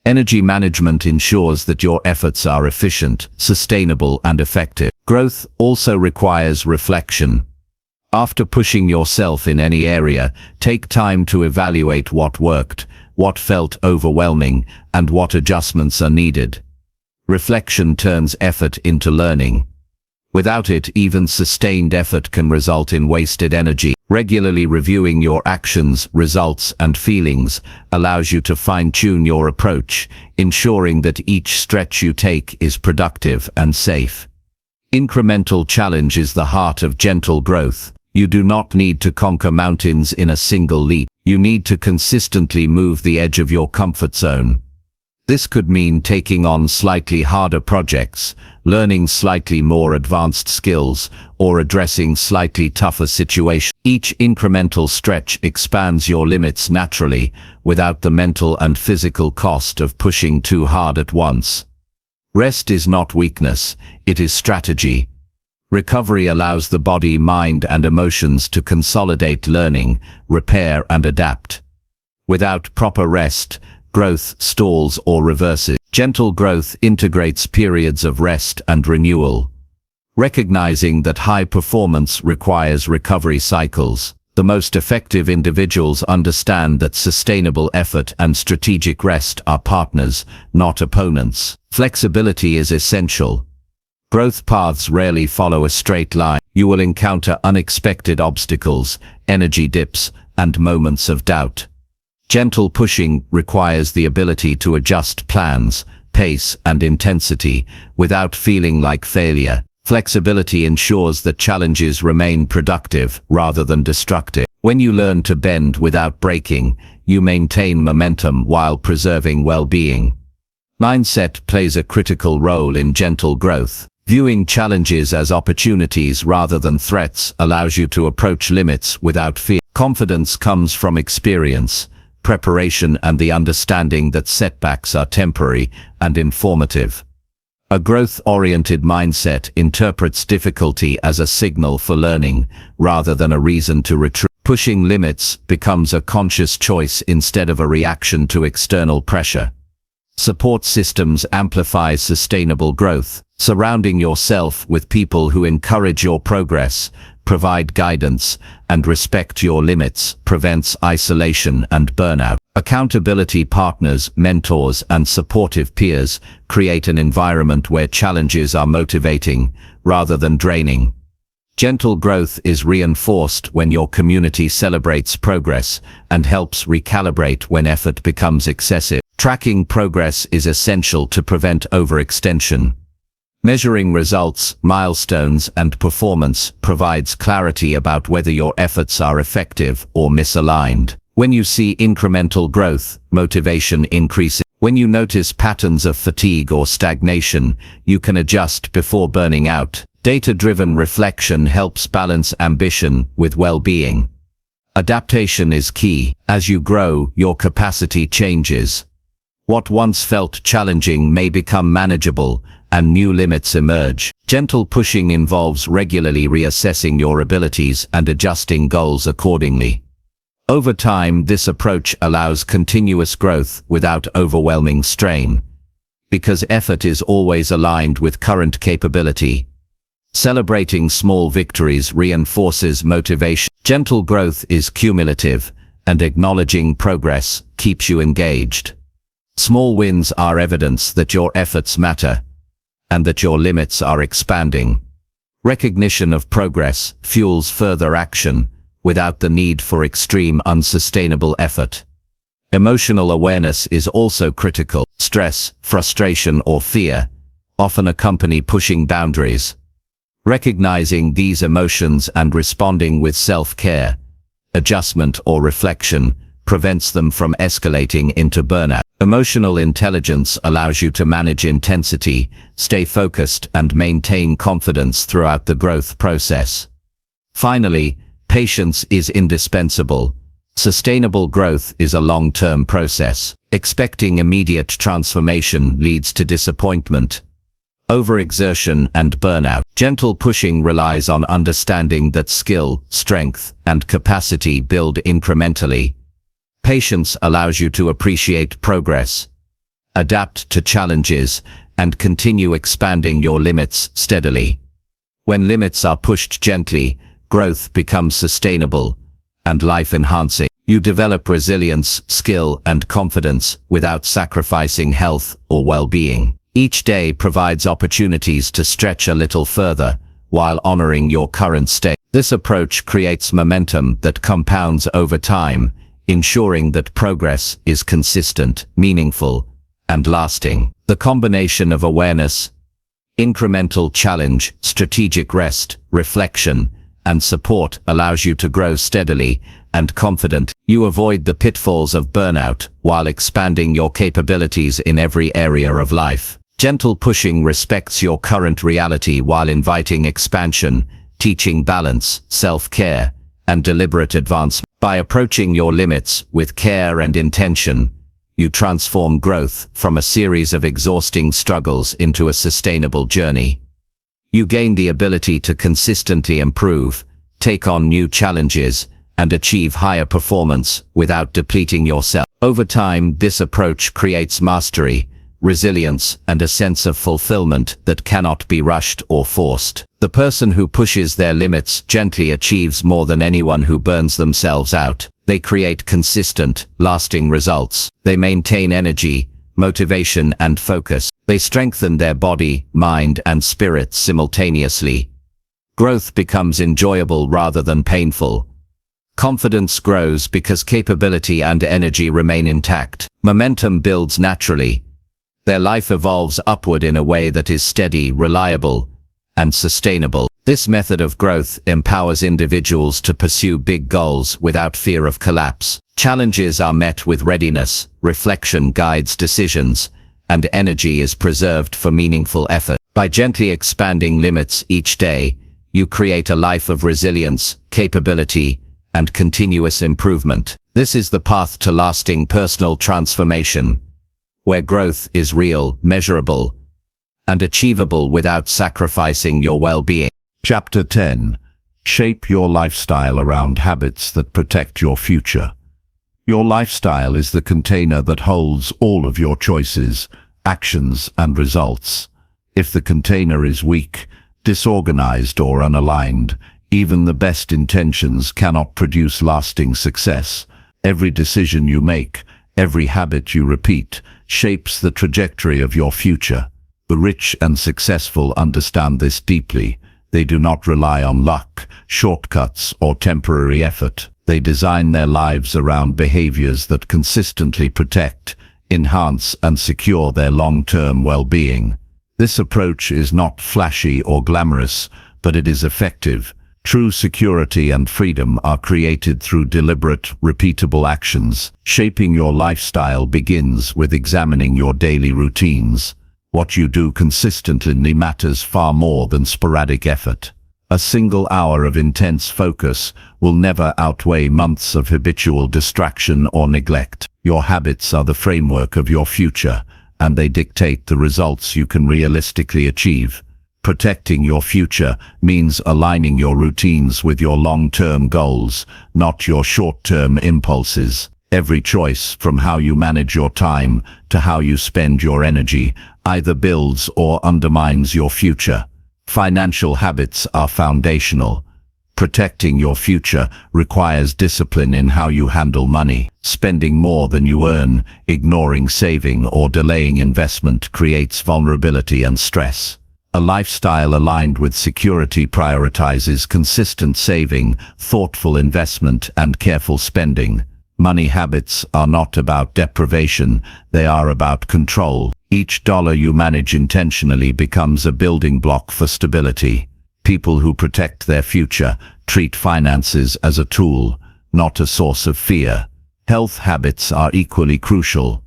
Energy management ensures that your efforts are efficient, sustainable and effective. Growth also requires reflection. After pushing yourself in any area, take time to evaluate what worked, what felt overwhelming, and what adjustments are needed. Reflection turns effort into learning. Without it, even sustained effort can result in wasted energy. Regularly reviewing your actions, results, and feelings allows you to fine-tune your approach, ensuring that each stretch you take is productive and safe. Incremental challenge is the heart of gentle growth. You do not need to conquer mountains in a single leap. You need to consistently move the edge of your comfort zone. This could mean taking on slightly harder projects, learning slightly more advanced skills, or addressing slightly tougher situations. Each incremental stretch expands your limits naturally, without the mental and physical cost of pushing too hard at once. Rest is not weakness, it is strategy. Recovery allows the body, mind, and emotions to consolidate learning, repair, and adapt. Without proper rest, growth stalls or reverses. Gentle growth integrates periods of rest and renewal. Recognizing that high performance requires recovery cycles, the most effective individuals understand that sustainable effort and strategic rest are partners, not opponents. Flexibility is essential. Growth paths rarely follow a straight line. You will encounter unexpected obstacles, energy dips, and moments of doubt. Gentle pushing requires the ability to adjust plans, pace, and intensity without feeling like failure. Flexibility ensures that challenges remain productive rather than destructive. When you learn to bend without breaking, you maintain momentum while preserving well-being. Mindset plays a critical role in gentle growth. Viewing challenges as opportunities rather than threats allows you to approach limits without fear. Confidence comes from experience, preparation, and the understanding that setbacks are temporary and informative. A growth-oriented mindset interprets difficulty as a signal for learning, rather than a reason to retreat. Pushing limits becomes a conscious choice instead of a reaction to external pressure. Support systems amplify sustainable growth. Surrounding yourself with people who encourage your progress, provide guidance, and respect your limits prevents isolation and burnout. Accountability partners, mentors, and supportive peers create an environment where challenges are motivating rather than draining. Gentle growth is reinforced when your community celebrates progress and helps recalibrate when effort becomes excessive. Tracking progress is essential to prevent overextension. Measuring results, milestones, and performance provides clarity about whether your efforts are effective or misaligned. When you see incremental growth, motivation increases. When you notice patterns of fatigue or stagnation, you can adjust before burning out. Data-driven reflection helps balance ambition with well-being. Adaptation is key. As you grow, your capacity changes. What once felt challenging may become manageable, and new limits emerge. Gentle pushing involves regularly reassessing your abilities and adjusting goals accordingly. Over time, this approach allows continuous growth without overwhelming strain, because effort is always aligned with current capability. Celebrating small victories reinforces motivation. Gentle growth is cumulative, and acknowledging progress keeps you engaged. Small wins are evidence that your efforts matter, and that your limits are expanding. Recognition of progress fuels further action without the need for extreme unsustainable effort. Emotional awareness is also critical. Stress, frustration, or fear often accompany pushing boundaries. Recognizing these emotions and responding with self-care, adjustment, or reflection prevents them from escalating into burnout. Emotional intelligence allows you to manage intensity, stay focused, and maintain confidence throughout the growth process. Finally, patience is indispensable. Sustainable growth is a long-term process. Expecting immediate transformation leads to disappointment, overexertion, and burnout. Gentle pushing relies on understanding that skill, strength, and capacity build incrementally. Patience allows you to appreciate progress, adapt to challenges, and continue expanding your limits steadily. When limits are pushed gently, growth becomes sustainable and life-enhancing. You develop resilience, skill, and confidence without sacrificing health or well-being. Each day provides opportunities to stretch a little further while honoring your current state. This approach creates momentum that compounds over time, ensuring that progress is consistent, meaningful, and lasting. The combination of awareness, incremental challenge, strategic rest, reflection, and support allows you to grow steadily and confident. You avoid the pitfalls of burnout while expanding your capabilities in every area of life. Gentle pushing respects your current reality while inviting expansion, teaching balance, self-care, and deliberate advancement. By approaching your limits with care and intention, you transform growth from a series of exhausting struggles into a sustainable journey. You gain the ability to consistently improve, take on new challenges, and achieve higher performance without depleting yourself. Over time, this approach creates mastery, resilience, and a sense of fulfillment that cannot be rushed or forced. The person who pushes their limits gently achieves more than anyone who burns themselves out. They create consistent, lasting results. They maintain energy, motivation, and focus. They strengthen their body, mind, and spirit simultaneously. Growth becomes enjoyable rather than painful. Confidence grows because capability and energy remain intact. Momentum builds naturally. Their life evolves upward in a way that is steady, reliable, and sustainable. This method of growth empowers individuals to pursue big goals without fear of collapse. Challenges are met with readiness, reflection guides decisions, and energy is preserved for meaningful effort. By gently expanding limits each day, you create a life of resilience, capability, and continuous improvement. This is the path to lasting personal transformation, where growth is real, measurable, and achievable without sacrificing your well-being. Chapter 10. Shape your lifestyle around habits that protect your future. Your lifestyle is the container that holds all of your choices, actions, and results. If the container is weak, disorganized, or unaligned, even the best intentions cannot produce lasting success. Every decision you make, every habit you repeat, shapes the trajectory of your future. The rich and successful understand this deeply. They do not rely on luck, shortcuts, or temporary effort. They design their lives around behaviors that consistently protect, enhance, and secure their long-term well-being. This approach is not flashy or glamorous, but it is effective. True security and freedom are created through deliberate, repeatable actions. Shaping your lifestyle begins with examining your daily routines. What you do consistently matters far more than sporadic effort. A single hour of intense focus will never outweigh months of habitual distraction or neglect. Your habits are the framework of your future, and they dictate the results you can realistically achieve. Protecting your future means aligning your routines with your long-term goals, not your short-term impulses. Every choice, from how you manage your time to how you spend your energy, either builds or undermines your future. Financial habits are foundational. Protecting your future requires discipline in how you handle money. Spending more than you earn, ignoring saving, or delaying investment creates vulnerability and stress. A lifestyle aligned with security prioritizes consistent saving, thoughtful investment, and careful spending. Money habits are not about deprivation, they are about control. Each dollar you manage intentionally becomes a building block for stability. People who protect their future treat finances as a tool, not a source of fear. Health habits are equally crucial.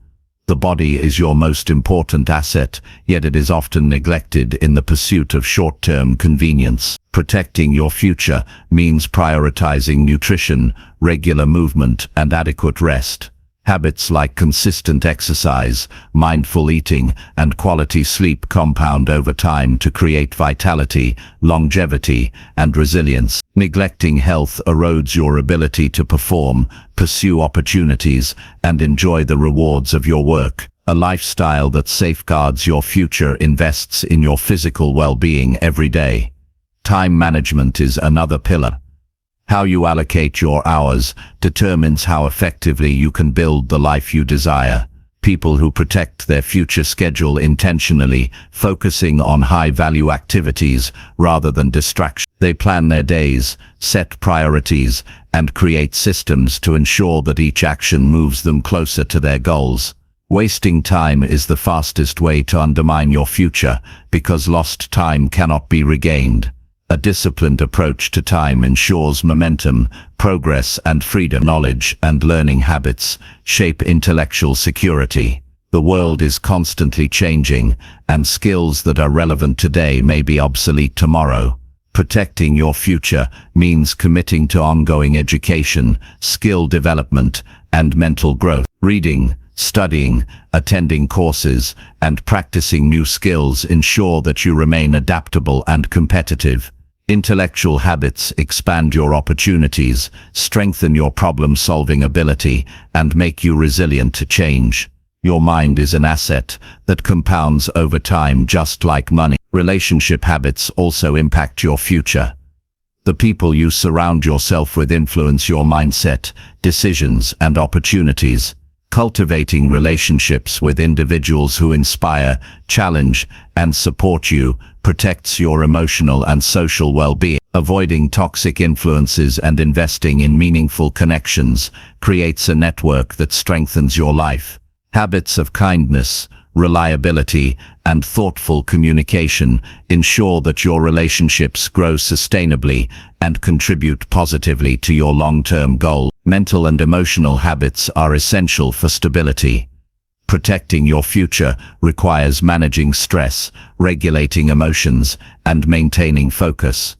The body is your most important asset, yet it is often neglected in the pursuit of short-term convenience. Protecting your future means prioritizing nutrition, regular movement, and adequate rest. Habits like consistent exercise, mindful eating, and quality sleep compound over time to create vitality, longevity, and resilience. Neglecting health erodes your ability to perform, pursue opportunities, and enjoy the rewards of your work. A lifestyle that safeguards your future invests in your physical well-being every day. Time management is another pillar. How you allocate your hours determines how effectively you can build the life you desire. People who protect their future schedule intentionally, focusing on high-value activities rather than distraction. They plan their days, set priorities, and create systems to ensure that each action moves them closer to their goals. Wasting time is the fastest way to undermine your future because lost time cannot be regained. A disciplined approach to time ensures momentum, progress, and freedom. Knowledge and learning habits shape intellectual security. The world is constantly changing, and skills that are relevant today may be obsolete tomorrow. Protecting your future means committing to ongoing education, skill development, and mental growth. Reading, studying, attending courses, and practicing new skills ensure that you remain adaptable and competitive. Intellectual habits expand your opportunities, strengthen your problem-solving ability, and make you resilient to change. Your mind is an asset that compounds over time just like money. Relationship habits also impact your future. The people you surround yourself with influence your mindset, decisions, and opportunities. Cultivating relationships with individuals who inspire, challenge, and support you protects your emotional and social well-being. Avoiding toxic influences and investing in meaningful connections creates a network that strengthens your life. Habits of kindness, reliability, and thoughtful communication ensure that your relationships grow sustainably and contribute positively to your long-term goal. Mental and emotional habits are essential for stability. Protecting your future requires managing stress, regulating emotions, and maintaining focus.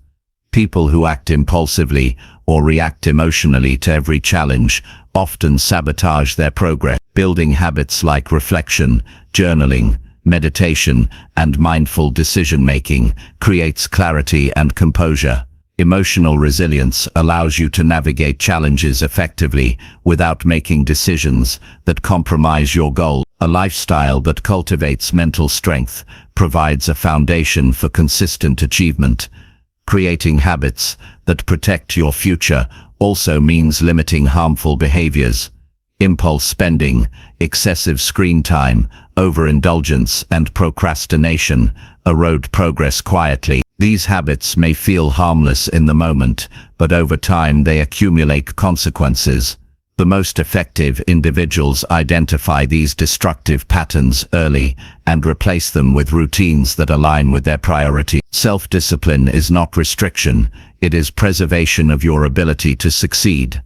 People who act impulsively or react emotionally to every challenge often sabotage their progress. Building habits like reflection, journaling, meditation, and mindful decision-making creates clarity and composure. Emotional resilience allows you to navigate challenges effectively without making decisions that compromise your goal. A lifestyle that cultivates mental strength provides a foundation for consistent achievement. Creating habits that protect your future also means limiting harmful behaviors. Impulse spending, excessive screen time, overindulgence, and procrastination erode progress quietly. These habits may feel harmless in the moment, but over time they accumulate consequences. The most effective individuals identify these destructive patterns early and replace them with routines that align with their priorities. Self-discipline is not restriction, it is preservation of your ability to succeed.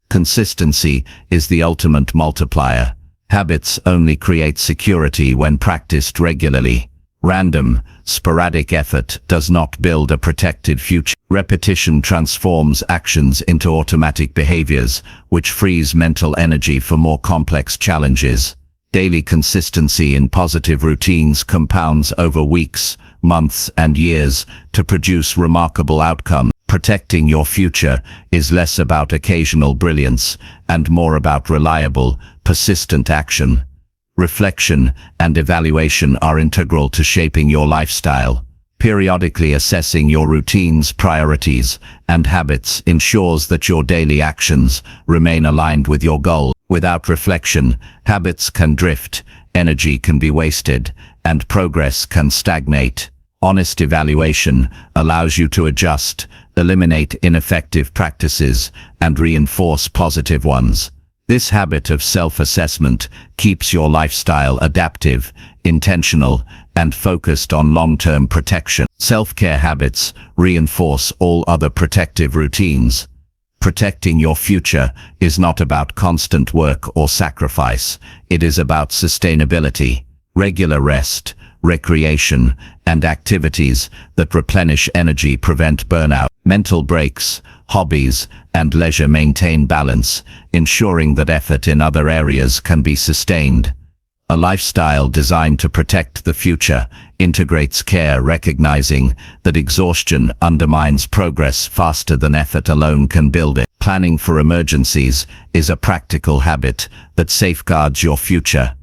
Consistency is the ultimate multiplier. Habits only create security when practiced regularly. Random, sporadic effort does not build a protected future. Repetition transforms actions into automatic behaviors, which frees mental energy for more complex challenges. Daily consistency in positive routines compounds over weeks, months, and years to produce remarkable outcomes. Protecting your future is less about occasional brilliance and more about reliable, persistent action. Reflection and evaluation are integral to shaping your lifestyle. Periodically assessing your routines, priorities, and habits ensures that your daily actions remain aligned with your goal. Without reflection, habits can drift, energy can be wasted, and progress can stagnate. Honest evaluation allows you to adjust, eliminate ineffective practices, and reinforce positive ones. This habit of self-assessment keeps your lifestyle adaptive, intentional, and focused on long-term protection. Self-care habits reinforce all other protective routines. Protecting your future is not about constant work or sacrifice. It is about sustainability, regular rest, recreation, and activities that replenish energy prevent burnout. Mental breaks, hobbies, and leisure maintain balance, ensuring that effort in other areas can be sustained. A lifestyle designed to protect the future integrates care, recognizing that exhaustion undermines progress faster than effort alone can build it. Planning for emergencies is a practical habit that safeguards your future.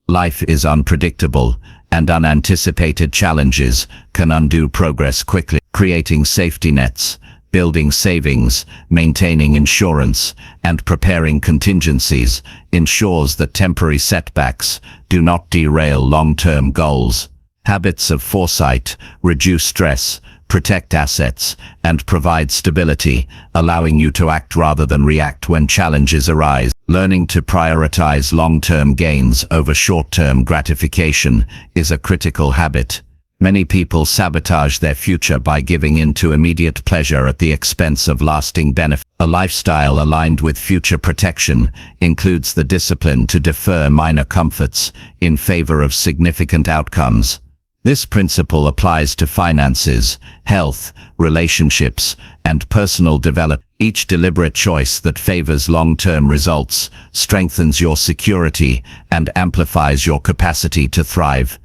Life is unpredictable, and unanticipated challenges can undo progress quickly. Creating safety nets, building savings, maintaining insurance, and preparing contingencies ensures that temporary setbacks do not derail long-term goals. Habits of foresight reduce stress, protect assets, and provide stability, allowing you to act rather than react when challenges arise. Learning to prioritize long-term gains over short-term gratification is a critical habit. Many people sabotage their future by giving in to immediate pleasure at the expense of lasting benefit. A lifestyle aligned with future protection includes the discipline to defer minor comforts in favor of significant outcomes. This principle applies to finances, health, relationships, and personal development. Each deliberate choice that favors long-term results strengthens your security and amplifies your capacity to thrive.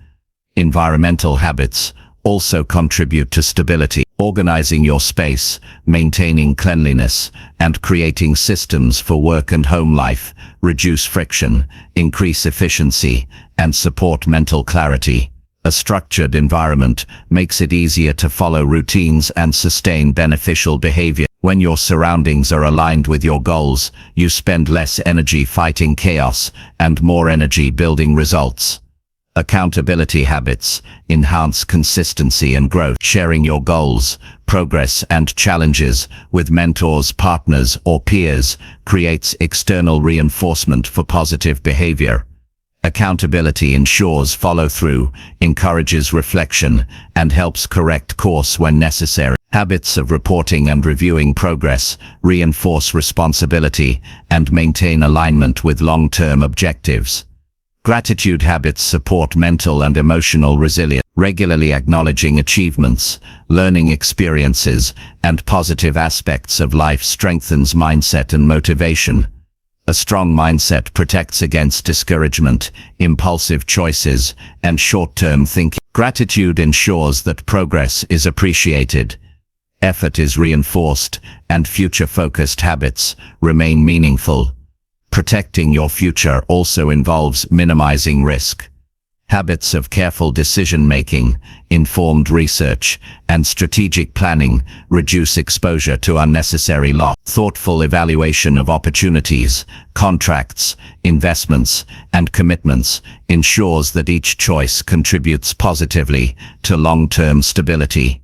Environmental habits also contribute to stability. Organizing your space, maintaining cleanliness, and creating systems for work and home life reduce friction, increase efficiency, and support mental clarity. A structured environment makes it easier to follow routines and sustain beneficial behavior. When your surroundings are aligned with your goals, you spend less energy fighting chaos and more energy building results. Accountability habits enhance consistency and growth. Sharing your goals, progress, and challenges with mentors, partners, or peers creates external reinforcement for positive behavior. Accountability ensures follow-through, encourages reflection, and helps correct course when necessary. Habits of reporting and reviewing progress reinforce responsibility and maintain alignment with long-term objectives. Gratitude habits support mental and emotional resilience. Regularly acknowledging achievements, learning experiences, and positive aspects of life strengthens mindset and motivation. A strong mindset protects against discouragement, impulsive choices, and short-term thinking. Gratitude ensures that progress is appreciated, effort is reinforced, and future-focused habits remain meaningful. Protecting your future also involves minimizing risk. Habits of careful decision-making, informed research, and strategic planning reduce exposure to unnecessary loss. Thoughtful evaluation of opportunities, contracts, investments, and commitments ensures that each choice contributes positively to long-term stability.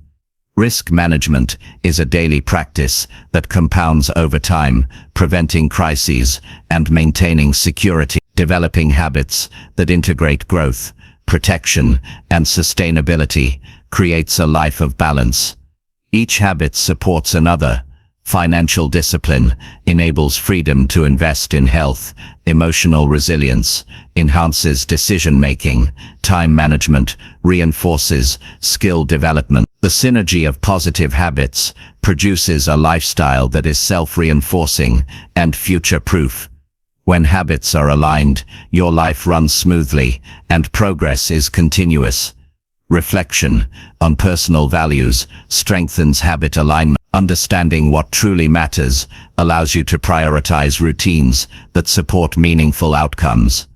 Risk management is a daily practice that compounds over time, preventing crises and maintaining security. Developing habits that integrate growth, protection, and sustainability creates a life of balance. Each habit supports another. Financial discipline enables freedom to invest in health. Emotional resilience enhances decision-making. Time management reinforces skill development. The synergy of positive habits produces a lifestyle that is self-reinforcing and future-proof. When habits are aligned, your life runs smoothly and progress is continuous. Reflection on personal values strengthens habit alignment. Understanding what truly matters allows you to prioritize routines that support meaningful outcomes.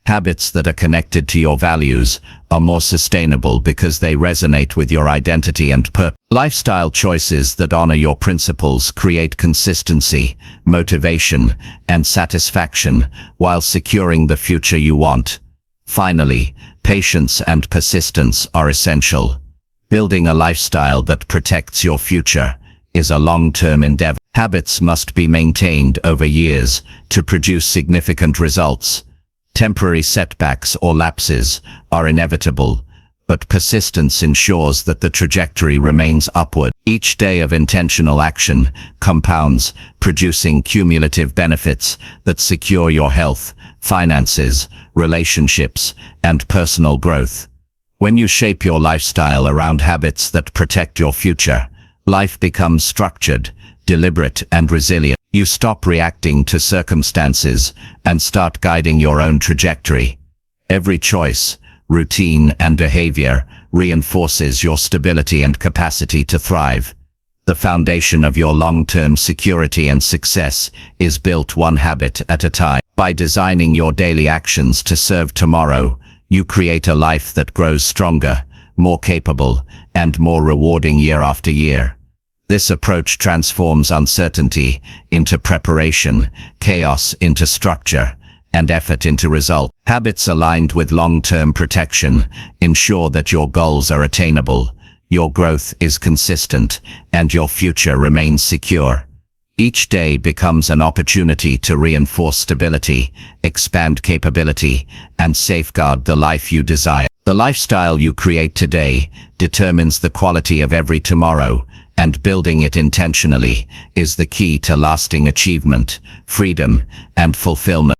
Habits that are connected to your values are more sustainable because they resonate with your identity and purpose. Lifestyle choices that honor your principles create consistency, motivation, and satisfaction while securing the future you want. Finally, patience and persistence are essential. Building a lifestyle that protects your future is a long-term endeavor. Habits must be maintained over years to produce significant results. Temporary setbacks or lapses are inevitable, but persistence ensures that the trajectory remains upward. Each day of intentional action compounds, producing cumulative benefits that secure your health, finances, relationships, and personal growth. When you shape your lifestyle around habits that protect your future, life becomes structured, deliberate, and resilient. You stop reacting to circumstances and start guiding your own trajectory. Every choice, routine, and behavior reinforces your stability and capacity to thrive. The foundation of your long-term security and success is built one habit at a time. By designing your daily actions to serve tomorrow, you create a life that grows stronger, more capable, and more rewarding year after year. This approach transforms uncertainty into preparation, chaos into structure, and effort into result. Habits aligned with long-term protection ensure that your goals are attainable, your growth is consistent, and your future remains secure. Each day becomes an opportunity to reinforce stability, expand capability, and safeguard the life you desire. The lifestyle you create today determines the quality of every tomorrow, and building it intentionally is the key to lasting achievement, freedom, and fulfillment.